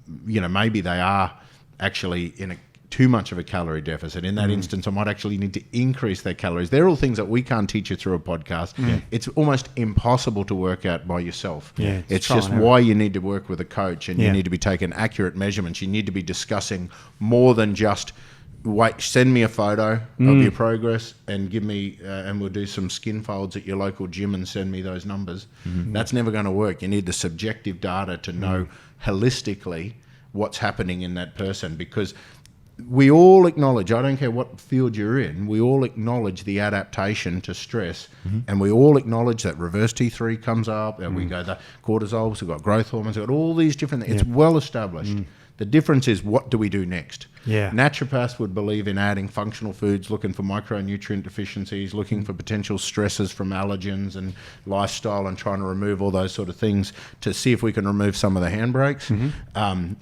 C: Maybe they are actually in too much of a calorie deficit. In that instance, I might actually need to increase their calories. They're all things that we can't teach you through a podcast. It's almost impossible to work out by yourself.
B: Yeah,
C: it's
B: trial
C: just
B: and error.
C: why you need to work with a coach, and you
B: Yeah.
C: need to be taking accurate measurements. You need to be discussing more than just, wait, send me a photo of your progress and give me, and we'll do some skin folds at your local gym and send me those numbers. That's never going to work. You need the subjective data to know holistically what's happening in that person, because we all acknowledge, I don't care what field you're in, we all acknowledge the adaptation to stress, and we all acknowledge that reverse T3 comes up, and we go the cortisol, we've got growth hormones, we've got all these different things. It's well established. The difference is, what do we do next?
B: Yeah.
C: Naturopaths would believe in adding functional foods, looking for micronutrient deficiencies, looking for potential stresses from allergens and lifestyle, and trying to remove all those sort of things to see if we can remove some of the handbrakes.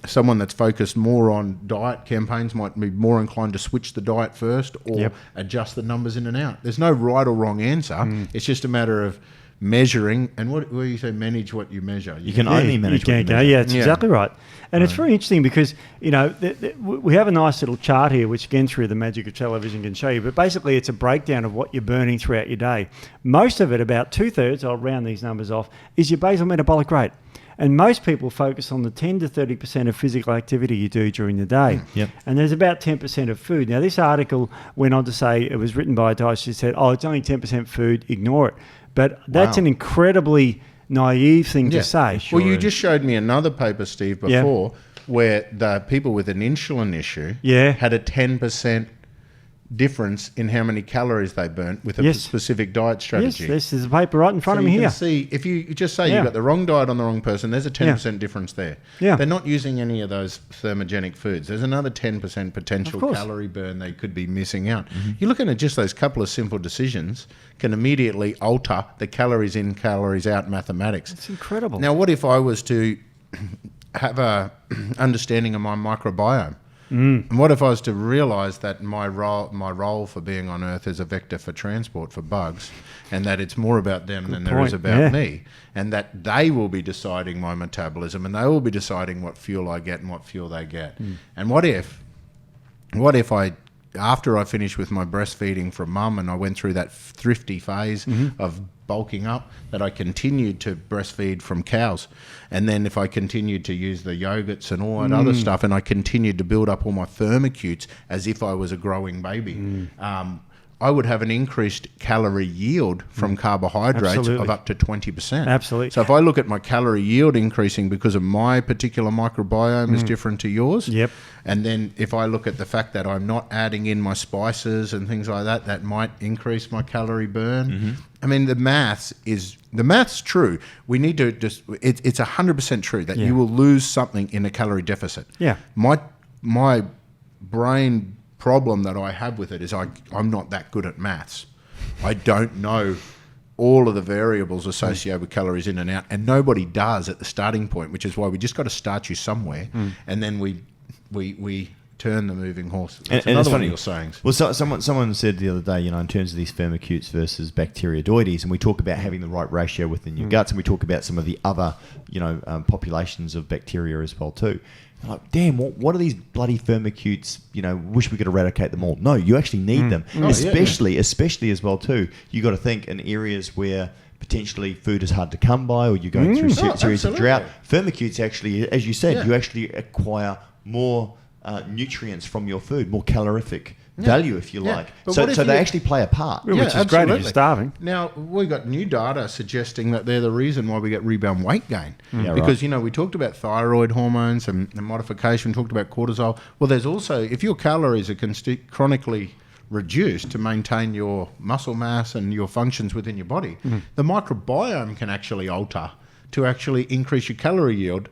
C: Someone that's focused more on diet campaigns might be more inclined to switch the diet first, or
B: Yep.
C: adjust the numbers in and out. There's no right or wrong answer. It's just a matter of measuring, and what you say, manage what you measure.
A: You can only manage what you measure.
B: Yeah, it's exactly right. And it's very interesting because, we have a nice little chart here, which again, through the magic of television can show you, but basically it's a breakdown of what you're burning throughout your day. Most of it, about 2/3, I'll round these numbers off, is your basal metabolic rate. And most people focus on the 10 to 30% of physical activity you do during the day.
A: Yep.
B: And there's about 10% of food. Now, this article went on to say, it was written by a dietitian who said, it's only 10% food, ignore it. But that's an incredibly naive thing to say.
C: Well, you just showed me another paper, Steve, before, where the people with an insulin issue had a 10% difference in how many calories they burnt with a specific diet strategy.
B: Yes, this is a paper right in front of me here.
C: You can see, if you just say you've got the wrong diet on the wrong person, there's a 10% difference there.
B: Yeah.
C: They're not using any of those thermogenic foods. There's another 10% potential calorie burn they could be missing out. Mm-hmm. You're looking at just those couple of simple decisions can immediately alter the calories in, calories out mathematics.
B: It's incredible.
C: Now, what if I was to have a understanding of my microbiome? And what if I was to realise that my role for being on Earth is a vector for transport for bugs, and that it's more about them than there is about me, and that they will be deciding my metabolism, and they will be deciding what fuel I get and what fuel they get. And what if I, after I finished with my breastfeeding from mum and I went through that thrifty phase of bulking up, that I continued to breastfeed from cows, and then if I continued to use the yogurts and all that other stuff, and I continued to build up all my firmicutes as if I was a growing baby, I would have an increased calorie yield from carbohydrates of up to 20%.
B: Absolutely.
C: So if I look at my calorie yield increasing because of my particular microbiome is different to yours, and then if I look at the fact that I'm not adding in my spices and things like that, that might increase my calorie burn. I mean, the math's true. We need to just, it's 100% true that you will lose something in a calorie deficit.
B: Yeah.
C: My brain problem that I have with it is I'm not that good at maths. I don't know all of the variables associated with calories in and out, and nobody does at the starting point, which is why we just got to start you somewhere, and then we turn the moving horse. That's
A: and
C: another
A: it's
C: one
A: funny.
C: of your sayings.
A: Well, someone said the other day, in terms of these firmicutes versus bacteroidetes, and we talk about having the right ratio within your guts, and we talk about some of the other, populations of bacteria as well too. Like, damn, what are these bloody firmicutes? Wish we could eradicate them all. No, you actually need them, especially as well too. You got to think in areas where potentially food is hard to come by, or you're going through series of drought. Firmicutes actually, as you said, you actually acquire more nutrients from your food, more calorific value, if you like.
C: But
A: So they actually play a part.
B: Which is great if you're starving.
C: Now, we got new data suggesting that they're the reason why we get rebound weight gain.
A: Yeah,
C: because, we talked about thyroid hormones and modification, talked about cortisol. Well, there's also, if your calories are chronically reduced to maintain your muscle mass and your functions within your body, the microbiome can actually alter to actually increase your calorie yield,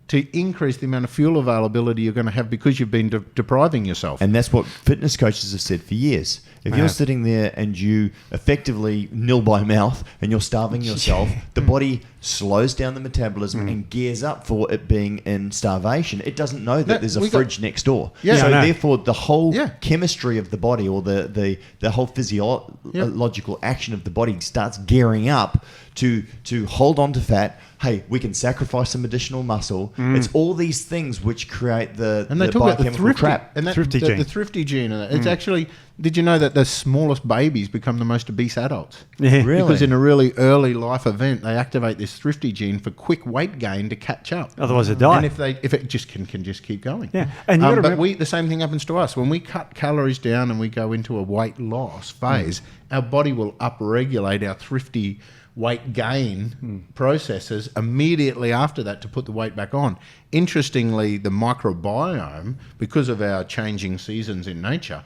C: to increase the amount of fuel availability you're going to have because you've been depriving yourself.
A: And that's what fitness coaches have said for years. If you're sitting there and you effectively nil by mouth and you're starving yourself, the body slows down the metabolism and gears up for it being in starvation. It doesn't know that there's a fridge next door. So therefore, the whole chemistry of the body, or the whole physiological action of the body starts gearing up to hold on to fat. Hey, we can sacrifice some additional muscle. It's all these things which create the biochemical trap.
C: And
B: thrifty gene.
C: The thrifty gene. It's actually, did you know that the smallest babies become the most obese adults?
B: Yeah.
A: Really?
C: Because in a really early life event, they activate this thrifty gene for quick weight gain to catch up.
B: Otherwise they die.
C: And if it just can just keep going.
B: Yeah. And you gotta
C: but the same thing happens to us. When we cut calories down and we go into a weight loss phase, our body will upregulate our thrifty weight gain processes immediately after that to put the weight back on. Interestingly, the microbiome, because of our changing seasons in nature,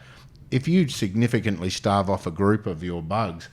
C: if you significantly starve off a group of your bugs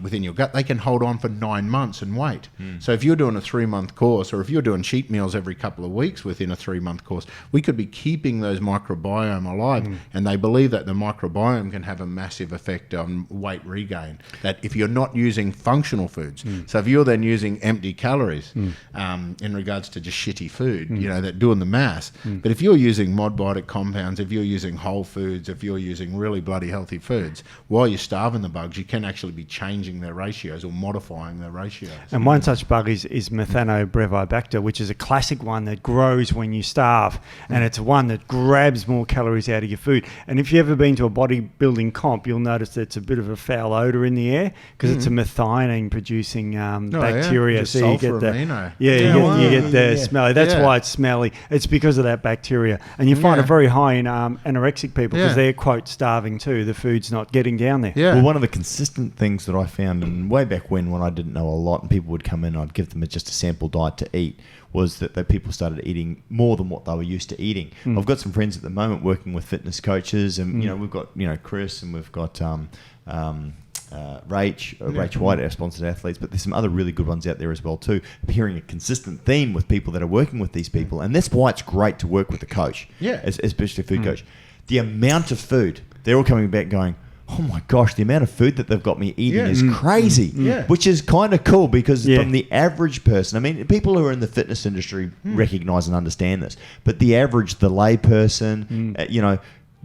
C: within your gut, they can hold on for 9 months and wait. So if you're doing a 3-month course, or if you're doing cheat meals every couple of weeks within a 3-month course, we could be keeping those microbiome alive. And they believe that the microbiome can have a massive effect on weight regain. That if you're not using functional foods, so if you're then using empty calories in regards to just shitty food, that doing the maths. But if you're using modbiotic compounds, if you're using whole foods, if you're using really bloody healthy foods, while you're starving the bugs, you can actually be changing their ratios or modifying their ratios.
B: And one such bug is Methanobrevibacter, which is a classic one that grows when you starve, and it's one that grabs more calories out of your food. And if you've ever been to a bodybuilding comp, you'll notice that it's a bit of a foul odor in the air because it's a methionine producing bacteria.
C: Yeah.
B: So you get the
C: amino.
B: you get the smelly. That's why it's smelly. It's because of that bacteria, and you find it very high in anorexic people because they're quote starving too. The food's not getting down there.
C: Yeah.
A: Well, one of the consistent things that I found, and way back when I didn't know a lot, and people would come in, I'd give them just a sample diet to eat, was that people started eating more than what they were used to eating. I've got some friends at the moment working with fitness coaches, and we've got Chris, and we've got Rach White, our sponsored athletes, but there's some other really good ones out there as well too. I'm hearing a consistent theme with people that are working with these people, and that's why it's great to work with a coach, especially a food coach. The amount of food, they're all coming back going, oh my gosh, the amount of food that they've got me eating is crazy, which is kind of cool because from the average person, I mean, people who are in the fitness industry recognize and understand this, but the average, the lay person,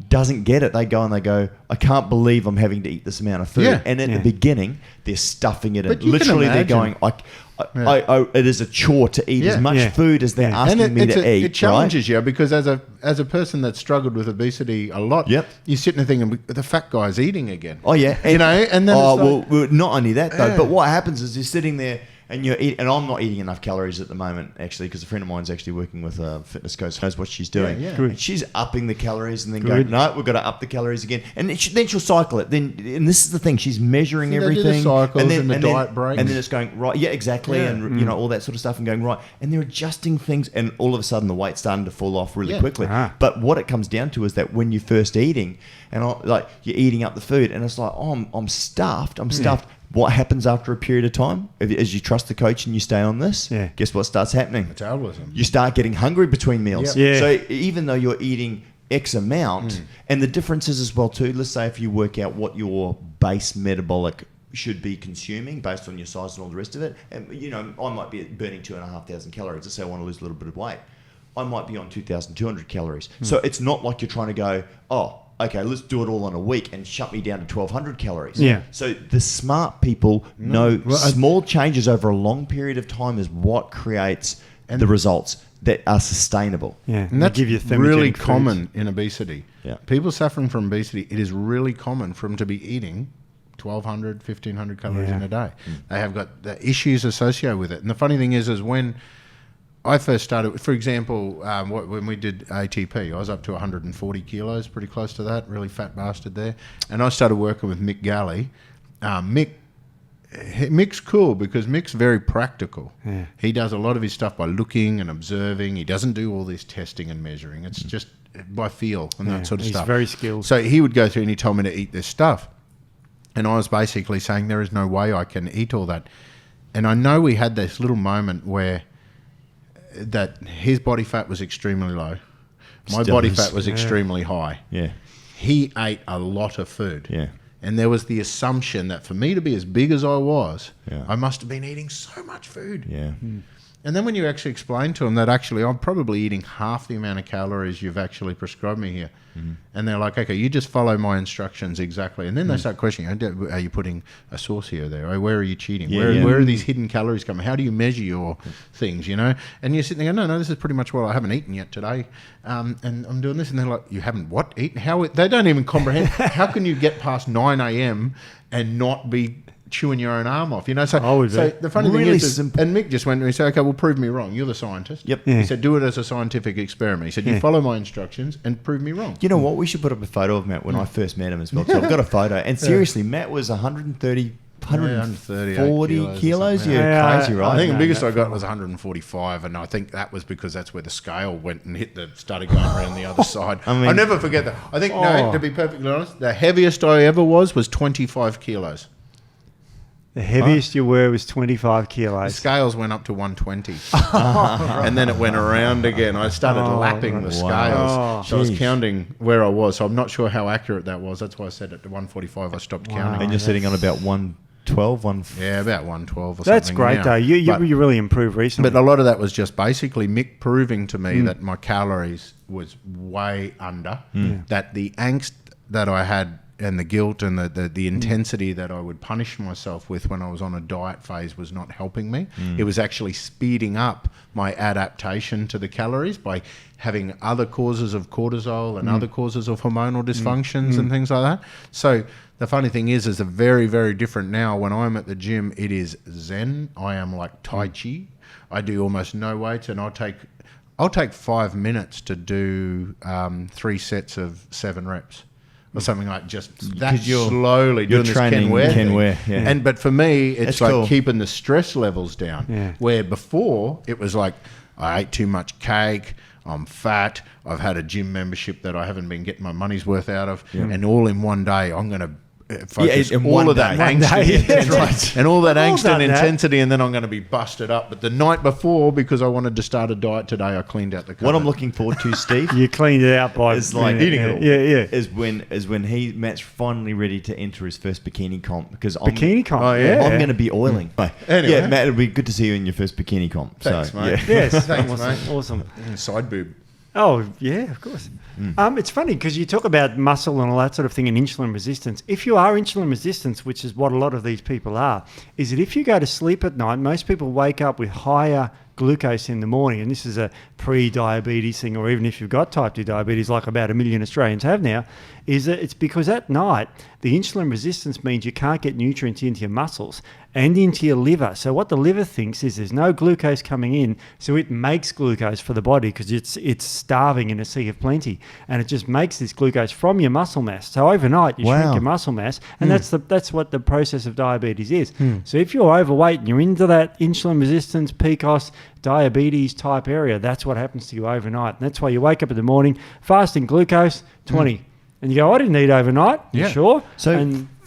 A: doesn't get it. They go, I can't believe I'm having to eat this amount of food.
C: Yeah.
A: And at the beginning, they're stuffing it in.
C: But you can
A: Literally, they're
C: imagine.
A: going, it is a chore to eat as much food as they're asking me to eat.
C: It challenges you because as a person that's struggled with obesity a lot, you're sitting there thinking, the fat guy's eating again.
A: Oh, yeah.
C: And then
A: well, not only that, though, but what happens is you're sitting there, and you're eating, and I'm not eating enough calories at the moment, actually, because a friend of mine's actually working with a fitness coach, knows what she's doing.
C: Yeah.
A: And she's upping the calories and then going, no, we've got to up the calories again. And then she'll cycle it. And this is the thing, she's measuring everything.
C: They do the cycles
A: and
C: the diet breaks.
A: And then it's going, right, exactly, and all that sort of stuff, and going, right. And they're adjusting things, and all of a sudden the weight's starting to fall off really quickly. But what it comes down to is that when you're first eating, and you're eating up the food, and it's like, oh, I'm stuffed. What happens after a period of time? As you trust the coach and you stay on this, guess what starts happening?
C: Metabolism.
A: You start getting hungry between meals.
B: Yep. Yeah.
A: So even though you're eating X amount, and the difference is as well too, let's say if you work out what your base metabolic should be consuming based on your size and all the rest of it, and I might be burning 2,500 calories. Let's say I want to lose a little bit of weight. I might be on 2,200 calories. So it's not like you're trying to go, okay, let's do it all in a week and shut me down to 1,200 calories.
B: Yeah.
A: So the smart people know small changes over a long period of time is what creates the results that are sustainable.
B: Yeah,
C: and that's
B: give you
C: really
B: thermogenic
C: common in obesity.
A: Yeah.
C: People suffering from obesity, it is really common for them to be eating 1,200, 1,500 calories in a day. They have got the issues associated with it. And the funny thing is when I first started, for example, when we did ATP, I was up to 140 kilos, pretty close to that, really fat bastard there. And I started working with Mick Galley. Mick's cool because Mick's very practical. Yeah. He does a lot of his stuff by looking and observing. He doesn't do all this testing and measuring. It's just by feel and that sort of stuff.
B: He's very skilled.
C: So he would go through and he told me to eat this stuff. And I was basically saying there is no way I can eat all that. And I know we had this little moment where that his body fat was extremely low. My body fat was extremely high.
A: Yeah.
C: He ate a lot of food.
A: Yeah.
C: And there was the assumption that for me to be as big as I was, I must have been eating so much food.
A: Yeah.
C: And then when you actually explain to them that actually I'm probably eating half the amount of calories you've actually prescribed me here. And they're like, okay, you just follow my instructions exactly. And then they start questioning, are you putting a sauce here or there? Or where are you cheating? Where are these hidden calories coming? How do you measure your things, And you're sitting there going, no, this is pretty much what I haven't eaten yet today. And I'm doing this. And they're like, you haven't what? Eaten? How? They don't even comprehend. How can you get past 9 a.m. and not be chewing your own arm off, So the funny thing is, and Mick just went to me and said, okay, well, prove me wrong. You're the scientist.
A: Yep.
C: He said, do it as a scientific experiment. He said, you follow my instructions and prove me wrong.
A: You know what? We should put up a photo of Matt when I first met him as well. So I've got a photo. And seriously, Matt was 140 kilos. Yeah, crazy, right?
C: I think the biggest I got was 145, and I think that was because that's where the scale went and started going around the other side. I'll never forget that. I think, to be perfectly honest, the heaviest I ever was 25 kilos.
B: The heaviest you were was 25 kilos.
C: The scales went up to 120. And then it went around again. I started lapping the scales. So I was counting where I was. So I'm not sure how accurate that was. That's why I said at 145 I stopped counting.
A: And you're sitting on about 112?
C: Yeah, about 112 or
B: That's
C: something.
B: great, though. You really improved recently.
C: But a lot of that was just basically Mick proving to me that my calories was way under, that the angst that I had and the guilt and the intensity that I would punish myself with when I was on a diet phase was not helping me. It was actually speeding up my adaptation to the calories by having other causes of cortisol and other causes of hormonal dysfunctions and things like that. So the funny thing is a very, very different now. When I'm at the gym, it is zen. I am like Tai Chi. I do almost no weights, and I'll take 5 minutes to do 3 sets of 7 reps. Or something like just that slowly doing this Ken Ware thing. But for me, it's like cool. Keeping the stress levels down. Yeah. Where before it was like I ate too much cake, I'm fat, I've had a gym membership that I haven't been getting my money's worth out of, and all in one day I'm going to focus all of that angst that's right. And all that angst and intensity, and then I'm going to be busted up. But the night before, because I wanted to start a diet today, I cleaned out the cupboard.
A: What I'm looking forward to, Steve,
B: you cleaned it out by
A: eating it all.
B: Yeah.
A: Is when Matt's finally ready to enter his first bikini comp, because I'm
B: going
A: to be oiling.
C: Anyway.
A: Yeah, Matt, it'll be good to see you in your first bikini comp.
C: Thanks, mate.
B: Yes,
C: thanks, mate.
B: Awesome.
C: Side boob.
B: Oh, yeah, of course. It's funny because you talk about muscle and all that sort of thing and insulin resistance. If you are insulin resistant, which is what a lot of these people are, is that if you go to sleep at night, most people wake up with higher glucose in the morning, and this is a pre-diabetes thing, or even if you've got type 2 diabetes, like about 1 million Australians have now, is that it's because at night, the insulin resistance means you can't get nutrients into your muscles and into your liver. So what the liver thinks is there's no glucose coming in, so it makes glucose for the body because it's starving in a sea of plenty, and it just makes this glucose from your muscle mass. So overnight, you shrink your muscle mass, and that's what the process of diabetes is. So if you're overweight and you're into that insulin resistance, PCOS, diabetes type area, that's what happens to you overnight. And that's why you wake up in the morning, fasting glucose, 20. And you go, I didn't eat overnight. You sure?
A: So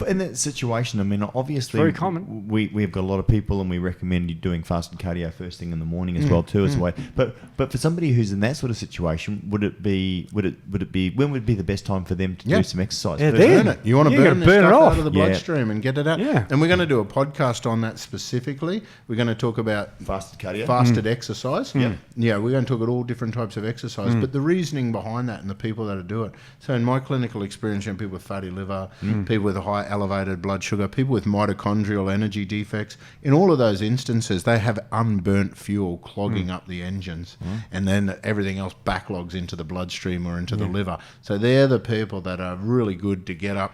A: in that situation, I mean, obviously,
B: very common.
A: We've got a lot of people, and we recommend you doing fasted cardio first thing in the morning as well too, as a way. But for somebody who's in that sort of situation, would it be when would be the best time for them to do some exercise?
B: Yeah,
C: burn it. You want to burn this stuff out of the bloodstream and get it out.
B: Yeah.
C: And we're going to do a podcast on that specifically. We're going to talk about
A: fasted cardio,
C: fasted exercise. Yeah, we're going to talk about all different types of exercise, but the reasoning behind that and the people that do it. So in my clinical experience, you know, people with fatty liver, people with a high elevated blood sugar, people with mitochondrial energy defects. In all of those instances, they have unburnt fuel clogging up the engines, and then everything else backlogs into the bloodstream or into the liver. So they're the people that are really good to get up,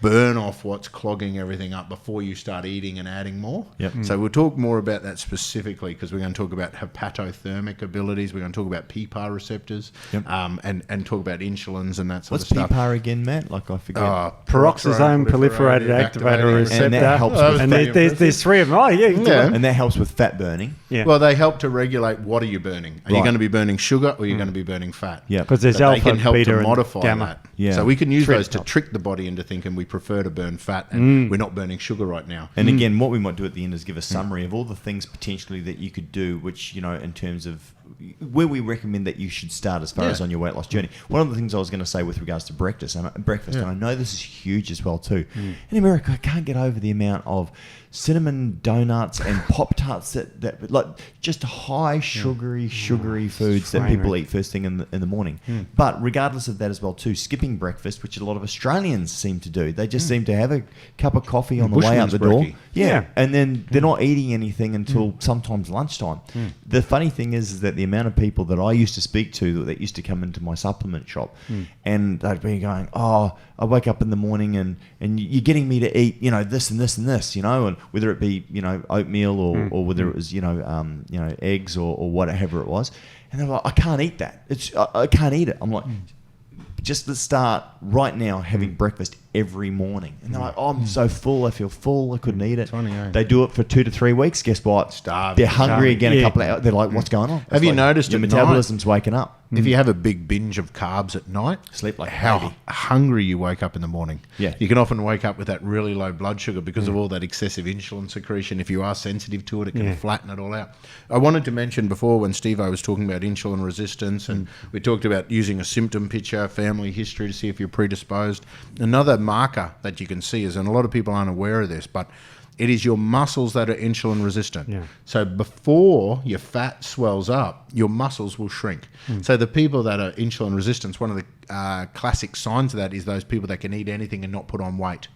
C: burn off what's clogging everything up before you start eating and adding more. So we'll talk more about that specifically, because we're going to talk about hepatothermic abilities. We're going to talk about PPAR receptors, and talk about insulins and that sort of stuff.
A: What's PPAR again, Matt? Like, I forget.
B: Peroxisome proliferated activator receptor.
A: And that helps with
B: there's 3 of them. Oh, yeah.
A: And that helps with fat burning.
B: Yeah.
C: Well, they help to regulate what are you burning. Are you going to be burning sugar, or are you going to be burning fat?
A: Yeah.
B: Because there's
C: But
B: alpha,
C: they can help
B: beta,
C: to modify
B: and gamma.
C: that.
A: Yeah.
C: So we can use those to trick the body into thinking we prefer to burn fat, and we're not burning sugar right now.
A: And again, what we might do at the end is give a summary of all the things potentially that you could do, which, you know, in terms of where we recommend that you should start as far as on your weight loss journey. One of the things I was going to say with regards to breakfast, and I know this is huge as well too. In America, I can't get over the amount of cinnamon donuts and Pop-Tarts that like just high sugary foods that people eat first thing in the morning. But regardless of that as well too, skipping breakfast, which a lot of Australians seem to do, they just seem to have a cup of coffee on the way out the door. Yeah, and then they're not eating anything until sometimes lunchtime. The funny thing is that the amount of people that I used to speak to that used to come into my supplement shop, and they'd be going, "Oh, I wake up in the morning and you're getting me to eat, you know, this and this and this, you know, and whether it be, you know, oatmeal or whether it was, you know, eggs or whatever it was," and they're like, "I can't eat that. I can't eat it." I'm like, just let's start right now having breakfast every morning. And they're like, "Oh, I'm so full. I feel full. I couldn't eat it." They do it for 2 to 3 weeks. Guess what?
C: Starving.
A: They're hungry again a couple of hours. They're like, "What's going on?"
C: Have you noticed
A: your
C: at
A: metabolism's waking up?
C: If you have a big binge of carbs at night,
A: sleep like
C: how hungry you wake up in the morning.
A: Yeah.
C: You can often wake up with that really low blood sugar because of all that excessive insulin secretion. If you are sensitive to it, it can flatten it all out. I wanted to mention before, when Steve-O was talking about insulin resistance, and we talked about using a symptom picture, family history to see if you're predisposed. Another marker that you can see is, and a lot of people aren't aware of this, but it is your muscles that are insulin resistant. So before your fat swells up, your muscles will shrink. So the people that are insulin resistant, one of the classic signs of that is those people that can eat anything and not put on weight.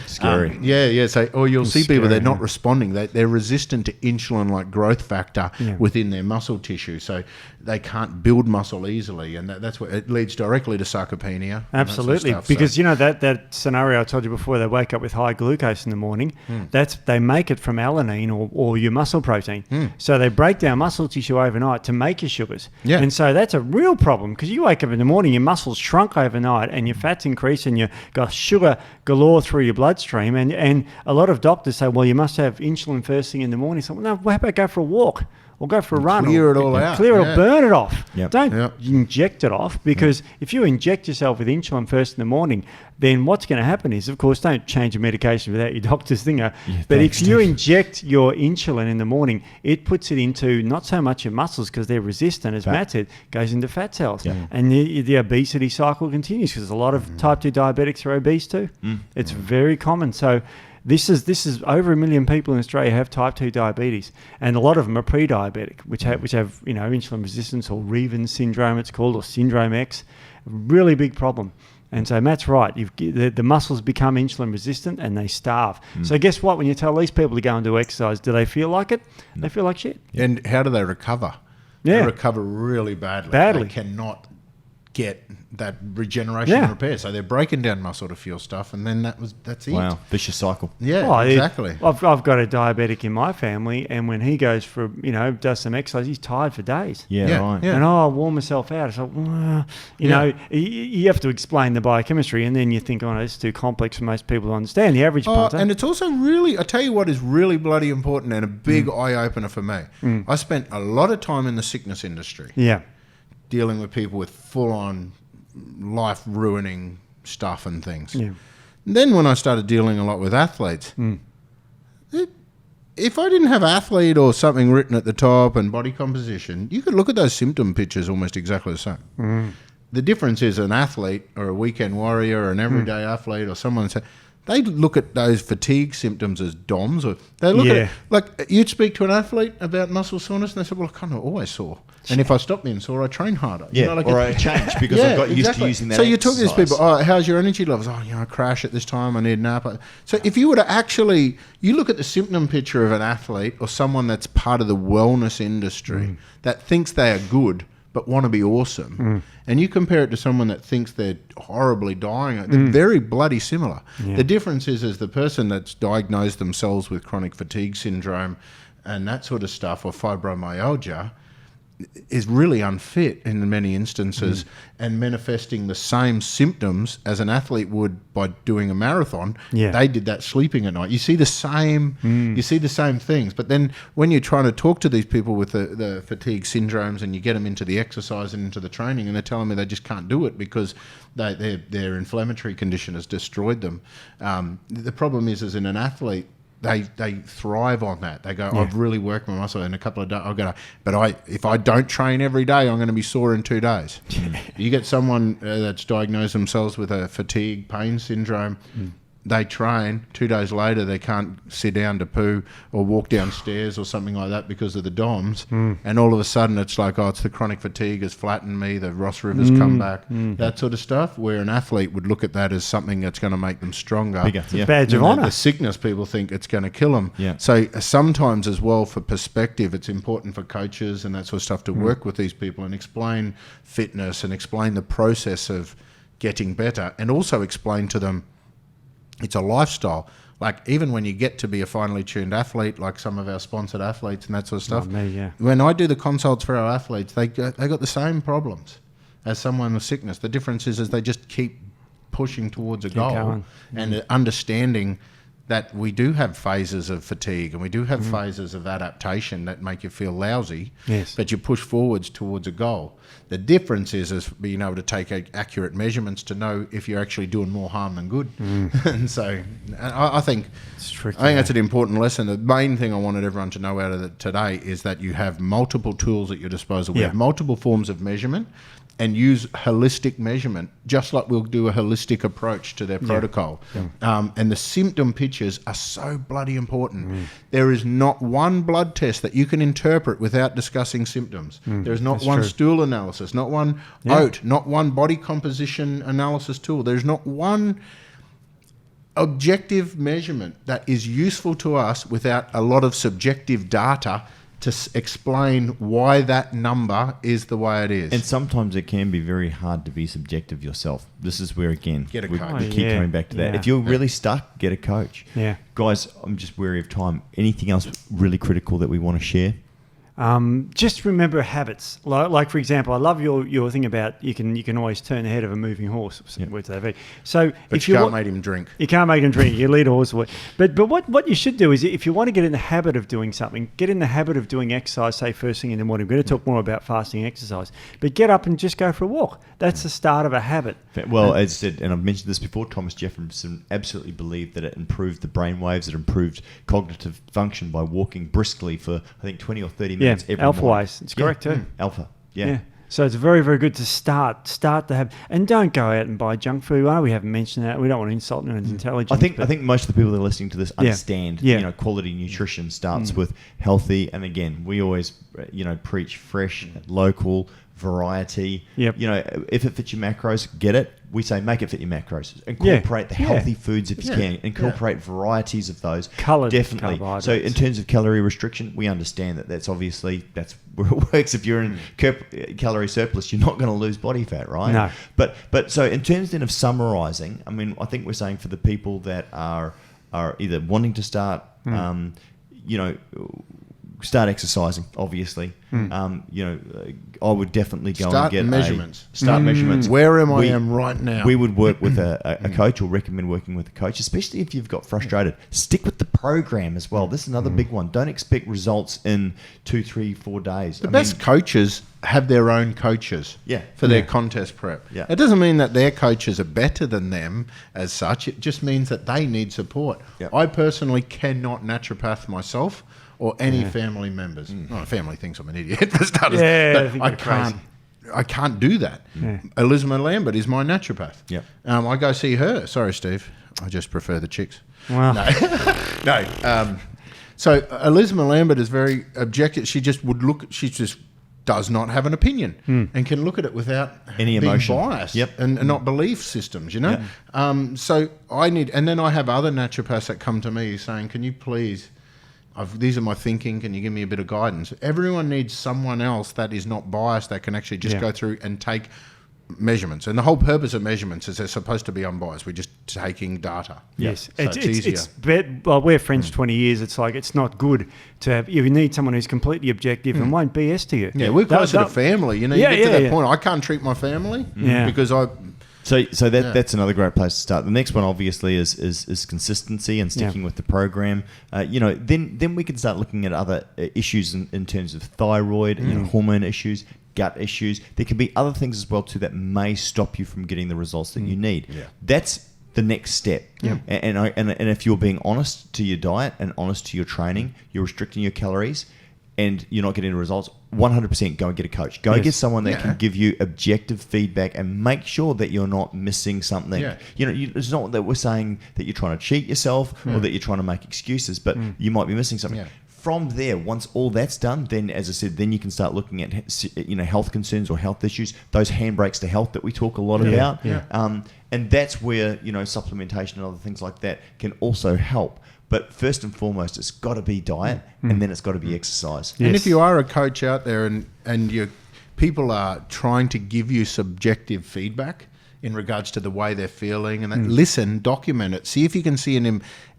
A: Scary.
C: So, or you'll see people, they're not
B: yeah.
C: responding. They're resistant to insulin-like growth factor within their muscle tissue, so they can't build muscle easily, and that's what it leads directly to sarcopenia.
B: Absolutely, because you know that scenario I told you before, they wake up with high glucose in the morning. They make it from alanine or your muscle protein. So they break down muscle tissue overnight to make your sugars.
C: Yeah.
B: And so that's a real problem, because you wake up in the morning, your muscles shrunk overnight and your fat's increased and you've got sugar galore through your bloodstream. And a lot of doctors say, well, you must have insulin first thing in the morning. So, well, no, how about go for a walk? Or go for a run.
C: Clear it all out.
B: Clear it or burn it off.
A: Yep.
B: Don't inject it off, because if you inject yourself with insulin first in the morning, then what's going to happen is, of course, don't change your medication without your doctor's thinger. But if you inject your insulin in the morning, it puts it into not so much your muscles, because they're resistant, as Matt said, goes into fat cells. And the obesity cycle continues, because a lot of type 2 diabetics are obese too. It's very common. So this is over 1 million people in Australia have type 2 diabetes, and a lot of them are pre-diabetic, which have insulin resistance, or Reven syndrome it's called, or syndrome X. Really big problem. And so Matt's right. The muscles become insulin resistant and they starve. So guess what? When you tell these people to go and do exercise, do they feel like it? They feel like shit.
C: And how do they recover?
B: Yeah.
C: They recover really badly. They cannot get that regeneration and repair. So they're breaking down muscle to fuel stuff, and then that's it.
A: Wow, vicious cycle.
C: Yeah, exactly.
B: I've got a diabetic in my family, and when he goes for, does some exercise, he's tired for days.
A: Yeah, right.
B: And I'll warm myself out. It's like, know, you have to explain the biochemistry, and then you think, oh, no, it's too complex for most people to understand. The average punter.
C: And it's also really, I tell you what is really bloody important and a big eye-opener for me. I spent a lot of time in the sickness industry.
B: Yeah.
C: Dealing with people with full-on life-ruining stuff and things. Yeah. Then when I started dealing a lot with athletes, if I didn't have athlete or something written at the top and body composition, you could look at those symptom pictures almost exactly the same. The difference is an athlete or a weekend warrior or an everyday athlete or someone, they look at those fatigue symptoms as DOMs, or they look at, like, you'd speak to an athlete about muscle soreness and they say, well, I kind of always sore. And if I stop being sore, I train harder.
A: Yeah, or I change because I've got used to using that.
C: So you talk to these people, how's your energy levels? I crash at this time, I need a nap. So if you were to actually, you look at the symptom picture of an athlete or someone that's part of the wellness industry that thinks they are good but want to be awesome, and you compare it to someone that thinks they're horribly dying, they're very bloody similar. The difference is the person that's diagnosed themselves with chronic fatigue syndrome and that sort of stuff, or fibromyalgia, is really unfit in many instances and manifesting the same symptoms as an athlete would by doing a marathon. They did that sleeping at night. You see the same things. But then when you're trying to talk to these people with the fatigue syndromes and you get them into the exercise and into the training, and they're telling me they just can't do it because their inflammatory condition has destroyed them. The problem is in an athlete, they thrive on that. They go, I've really worked my muscle in a couple of days. If I don't train every day, I'm going to be sore in 2 days. You get someone that's diagnosed themselves with a fatigue pain syndrome. They train, 2 days later they can't sit down to poo or walk downstairs or something like that because of the DOMs, and all of a sudden it's like, it's the chronic fatigue has flattened me, the Ross Rivers come back, that sort of stuff, where an athlete would look at that as something that's going to make them stronger.
A: Bigger,
B: it's a badge of honour.
C: The sickness, people think it's going to kill them. So sometimes as well, for perspective, it's important for coaches and that sort of stuff to work with these people and explain fitness and explain the process of getting better, and also explain to them it's a lifestyle. Like, even when you get to be a finely tuned athlete, like some of our sponsored athletes and that sort of stuff, when I do the consults for our athletes, they got the same problems as someone with sickness. The difference is they just keep pushing towards a goal and understanding that we do have phases of fatigue and we do have phases of adaptation that make you feel lousy, but you push forwards towards a goal. The difference is being able to take accurate measurements to know if you're actually doing more harm than good. And so I think that's an important lesson. The main thing I wanted everyone to know out of it today is that you have multiple tools at your disposal. We have multiple forms of measurement. and use holistic measurement, just like we'll do a holistic approach to their protocol. And the symptom pictures are so bloody important. There is not one blood test that you can interpret without discussing symptoms. There is not one stool analysis, not one OAT, not one body composition analysis tool. There's not one objective measurement that is useful to us without a lot of subjective data to explain why that number is the way it is.
A: And sometimes it can be very hard to be subjective yourself. This is where, again,
C: Get a
A: we
C: coach.
A: keep coming back to that. If you're really stuck, get a coach.
B: Yeah.
A: Guys, I'm just wary of time. Anything else really critical that we want to share?
B: Just remember habits. Like for example, I love your thing about you can always turn the head of a moving horse. So
C: But
B: if
C: you can't
B: wa-
C: make him drink.
B: You can't make them drink. You lead a horse away. But what you should do is, if you want to get in the habit of doing something, get in the habit of doing exercise, say first thing in the morning. We're going to talk more about fasting exercise. But get up and just go for a walk. That's the start of a habit.
A: Well, as I said, and I've mentioned this before, Thomas Jefferson absolutely believed that it improved the brain waves, it improved cognitive function by walking briskly for, I think, 20 or 30 minutes every
B: alpha
A: morning.
B: wise. It's correct too.
A: Alpha,
B: Yeah. So it's very, very good to start to have, and don't go out and buy junk food. I know we haven't mentioned that. We don't want to insult anyone's intelligence.
A: I think most of the people that are listening to this understand. Quality nutrition starts with healthy, and again, we always preach fresh, local, variety.
B: Yep.
A: If it fits your macros, get it. We say make it fit your macros. Incorporate the healthy foods if you can. Incorporate varieties of those.
B: Coloured
A: definitely.
B: carbohydrates.
A: So in terms of calorie restriction, we understand that that's where it works. If you're in calorie surplus, you're not going to lose body fat, right?
B: No.
A: But so in terms then of summarising, I mean, I think we're saying for the people that are either wanting to start, start exercising, obviously. I would definitely go and get
C: measurements.
A: measurements.
C: Where am I right now?
A: We would work with a coach, or recommend working with a coach, especially if you've got frustrated. Stick with the program as well. This is another big one. Don't expect results in 2, 3, 4 days.
C: The best coaches have their own coaches for their contest prep.
A: Yeah.
C: It doesn't mean that their coaches are better than them as such. It just means that they need support.
A: Yeah.
C: I personally cannot naturopath myself or any family members. My family thinks I'm an idiot for starters. But I can't do that.
B: Yeah.
C: Elizabeth Lambert is my naturopath.
A: Yep.
C: I go see her. Sorry, Steve. I just prefer the chicks.
B: Wow.
C: No. So Elizabeth Lambert is very objective. She just would look. She just does not have an opinion and can look at it without
A: any
C: being
A: emotion,
C: biased and not belief systems. So I need, and then I have other naturopaths that come to me saying, "Can you please? These are my thinking. Can you give me a bit of guidance?" Everyone needs someone else that is not biased, that can actually just go through and take measurements. And the whole purpose of measurements is they're supposed to be unbiased. We're just taking data.
B: Yes.
C: So it's easier.
B: Well, we're friends 20 years. It's like, it's not good to have, you need someone who's completely objective and won't BS to you.
C: Yeah, we're closer to family. You get to that point. I can't treat my family because I...
A: So that's another great place to start. The next one, obviously, is consistency and sticking with the program. Then we can start looking at other issues in terms of thyroid, hormone issues, gut issues. There can be other things as well too that may stop you from getting the results that you need. Yeah. That's the next step.
B: Yeah.
A: And if you're being honest to your diet and honest to your training, you're restricting your calories, and you're not getting the results, 100% go and get a coach. Go get someone that can give you objective feedback and make sure that you're not missing something. Yeah. It's not that we're saying that you're trying to cheat yourself or that you're trying to make excuses, but you might be missing something. Yeah. From there, once all that's done, then, as I said, then you can start looking at health concerns or health issues, those handbrakes to health that we talk a lot about. Yeah. And that's where supplementation and other things like that can also help. But first and foremost, it's got to be diet, and then it's got to be exercise.
C: Yes. And if you are a coach out there and your people are trying to give you subjective feedback in regards to the way they're feeling, and that, listen, document it, see if you can see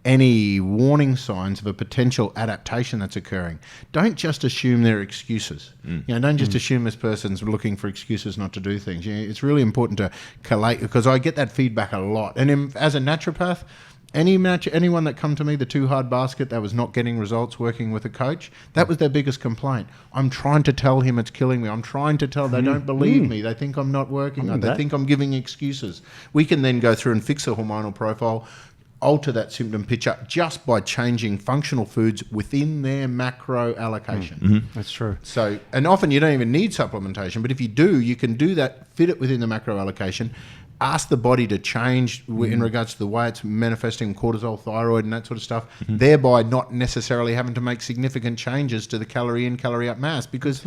C: any warning signs of a potential adaptation that's occurring. Don't just assume they're excuses. Don't just assume this person's looking for excuses not to do things. It's really important to collate, because I get that feedback a lot. And as a naturopath, anyone that come to me, the too hard basket that was not getting results working with a coach, that was their biggest complaint. I'm trying to tell him it's killing me. I'm trying to tell, they don't believe me. They think I'm not working. They think I'm giving excuses. We can then go through and fix a hormonal profile, alter that symptom picture just by changing functional foods within their macro allocation.
B: That's true.
C: So, and often you don't even need supplementation, but if you do, you can do that, fit it within the macro allocation, ask the body to change in regards to the way it's manifesting cortisol, thyroid, and that sort of stuff, thereby not necessarily having to make significant changes to the calorie in, calorie out mass, because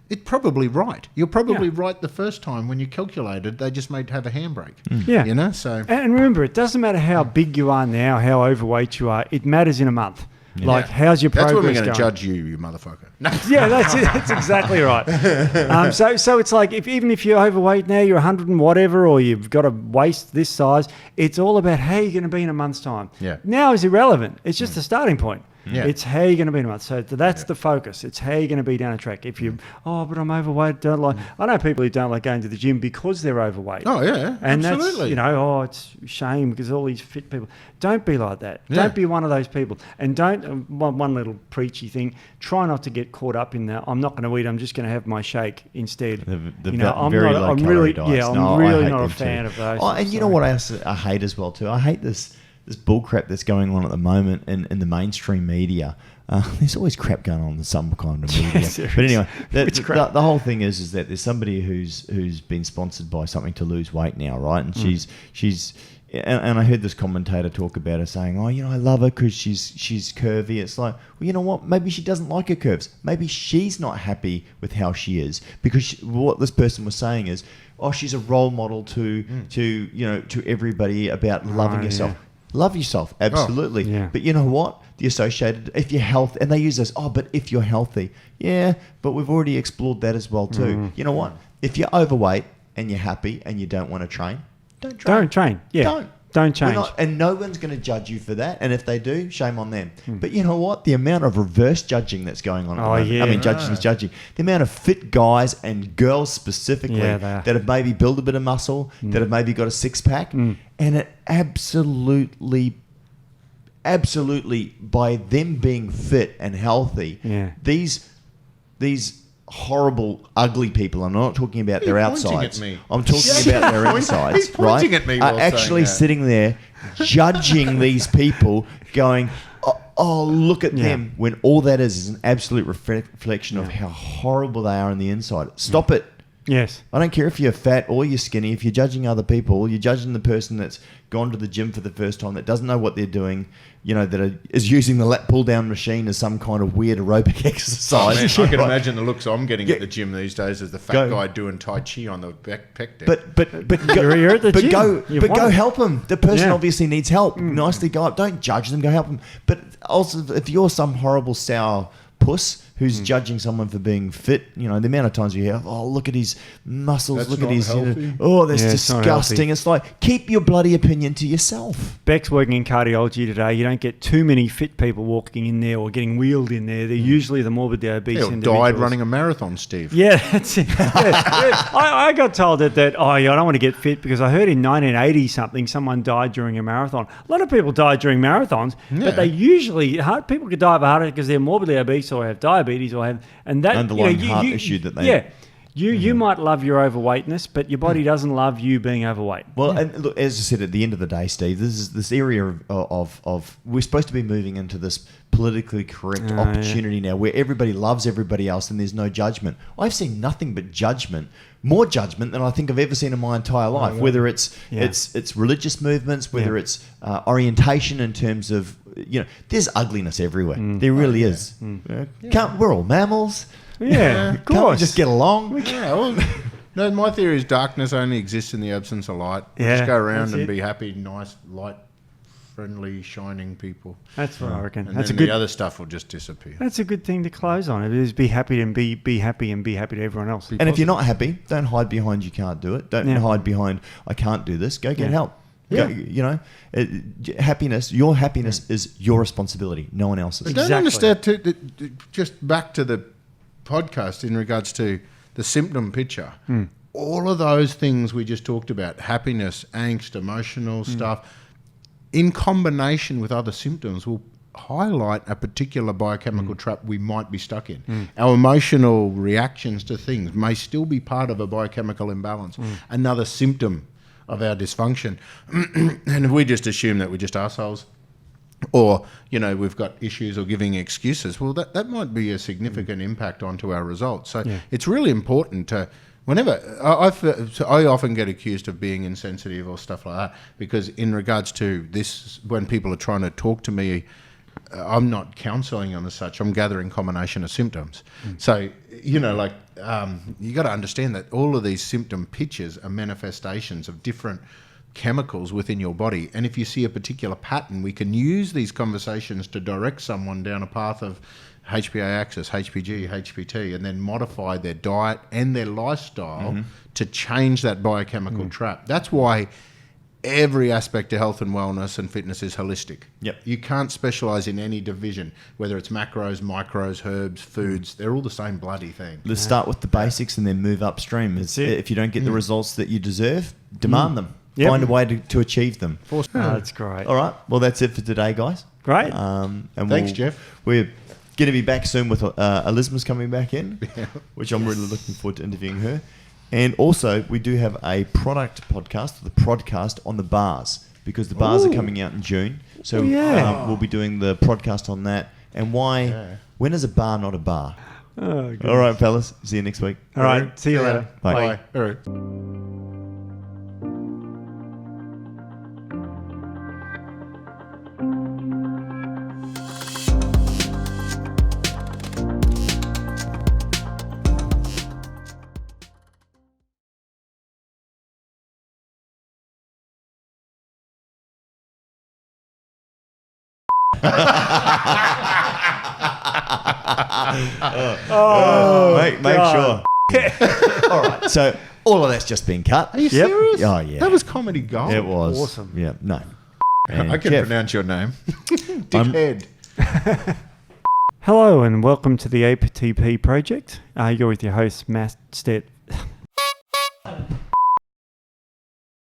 C: it's probably right. You're probably right the first time when you calculated they just may have a handbrake.
B: Yeah.
C: You know, so...
B: And remember, it doesn't matter how big you are now, how overweight you are. It matters in a month. Yeah. Like, how's your progress going?
C: That's when we're going to judge you motherfucker. No.
B: Yeah, that's it. That's exactly right. So it's like, even if you're overweight now, you're 100 and whatever, or you've got a waist this size, it's all about how you're going to be in a month's time.
C: Yeah.
B: Now is irrelevant. It's just a starting point.
C: Yeah.
B: It's how you're going to be in a month. So that's the focus. It's how you're going to be down a track. If you, but I'm overweight, don't like. I know people who don't like going to the gym because they're overweight.
C: Oh yeah,
B: and
C: absolutely.
B: That's it's a shame because all these fit people. Don't be like that.
C: Yeah.
B: Don't be one of those people. And don't one little preachy thing. Try not to get caught up in that. I'm not going to eat. I'm just going to have my shake instead.
A: I'm really not
B: a fan of those.
A: Oh, and you know what else I hate as well too? I hate this bullcrap that's going on at the moment in the mainstream media. There's always crap going on in some kind of media.
B: Yes,
A: but anyway, the whole thing is that there's somebody who's been sponsored by something to lose weight now, right? And she's and I heard this commentator talk about her saying, I love her because she's curvy. It's like, well, you know what? Maybe she doesn't like her curves. Maybe she's not happy with how she is because what this person was saying is, she's a role model to everybody about loving yourself.
B: Yeah.
A: Love yourself, absolutely. But you know what? The associated, if you're healthy, and they use this, but if you're healthy, but we've already explored that as well too. You know what? If you're overweight and you're happy and you don't want to train, don't train.
B: Don't train. Yeah. Don't change.
A: And no one's going to judge you for that. And if they do, shame on them. But you know what? The amount of reverse judging that's going on at the moment. I mean, judging is judging. The amount of fit guys and girls specifically that have maybe built a bit of muscle, that have maybe got a six-pack, and it absolutely, by them being fit and healthy, these horrible, ugly people. I'm not talking about their outsides. I'm talking about their insides.
C: He's pointing at me.
A: Are actually sitting there judging these people, going, "Oh, look at them." When all that is an absolute reflection of how horrible they are on the inside. Stop it.
B: Yes.
A: I don't care if you're fat or you're skinny. If you're judging other people, you're judging the person that's gone to the gym for the first time, that doesn't know what they're doing, is using the lat pull down machine as some kind of weird aerobic exercise.
C: I can imagine the looks I'm getting at the gym these days as the fat guy doing Tai Chi on the pec deck.
A: But
B: you're at the gym.
A: Go help him. The person obviously needs help. Nicely go up. Don't judge them. Go help them. But also, if you're some horrible sour puss who's judging someone for being fit, the amount of times you hear, look at his muscles,
C: that's
A: look at his,
C: that's
A: disgusting. It's like, keep your bloody opinion to yourself.
B: Beck's working in cardiology today. You don't get too many fit people walking in there or getting wheeled in there. They're usually the morbidly obese individuals.
C: Died running a marathon, Steve.
B: Yeah, that's it. I got told that I don't want to get fit because I heard in 1980 something, someone died during a marathon. A lot of people die during marathons, but they usually, people could die of a heart attack because they're morbidly obese or have diabetes or have
A: underlying heart issue that they
B: you might love your overweightness, but your body doesn't love you being overweight.
A: Well, and look, as I said, at the end of the day, Steve, this is this area of we're supposed to be moving into this politically correct opportunity now, where everybody loves everybody else and there's no judgment. I've seen nothing but judgment, more judgment than I think I've ever seen in my entire life. Whether it's religious movements, whether it's orientation in terms of there's ugliness everywhere. There really is. We're all mammals.
B: Yeah, of course.
A: Can't we just get along?
C: No, my theory is darkness only exists in the absence of light. Just go around and be happy, nice, light, friendly, shining people.
B: That's what I reckon.
C: And then the other stuff will just disappear.
B: That's a good thing to close on. It is be happy and be happy and be happy to everyone else.
A: And if you're not happy, don't hide behind you can't do it. Don't hide behind I can't do this. Go get help. Yeah. Happiness. Your happiness is your responsibility. No one else's.
C: I don't understand. Just back to the podcast in regards to the symptom picture. All of those things we just talked about, happiness, angst, emotional stuff, in combination with other symptoms will highlight a particular biochemical trap we might be stuck in. Our emotional reactions to things may still be part of a biochemical imbalance. Another symptom of our dysfunction. And if we just assume that we're just assholes, or, we've got issues or giving excuses, well, that might be a significant impact onto our results. So it's really important to, whenever, I often get accused of being insensitive or stuff like that, because in regards to this, when people are trying to talk to me, I'm not counselling them as such. I'm gathering combination of symptoms. So, you got to understand that all of these symptom pictures are manifestations of different chemicals within your body. And if you see a particular pattern, we can use these conversations to direct someone down a path of HPA axis, HPG, HPT, and then modify their diet and their lifestyle to change that biochemical trap. That's why every aspect of health and wellness and fitness is holistic.
A: Yep.
C: You can't specialize in any division, whether it's macros, micros, herbs, foods. They're all the same bloody thing.
A: Let's start with the basics and then move upstream. If you don't get the results that you deserve, demand them.
B: Yep.
A: Find a way to achieve them.
B: That's great.
A: All right. Well, that's it for today, guys.
B: Great.
A: And
C: Thanks, Jeff.
A: We're going to be back soon with Elizabeth's coming back in, which I'm really looking forward to interviewing her. And also, we do have a product podcast, the podcast on the bars, because the bars are coming out in June. So we'll be doing the podcast on that. And when is a bar not a bar?
B: Oh,
A: all right, fellas. See you next week.
B: All right. See you later.
A: Bye.
C: All right.
A: Make sure. All right. So all of that's just been cut.
C: Are you serious?
A: Oh, yeah.
C: That was comedy gold.
A: It was.
B: Awesome.
A: Yeah. No.
C: I can pronounce your name. Dickhead.
B: Hello and welcome to the ATP Project. You're with your host, Matt Stett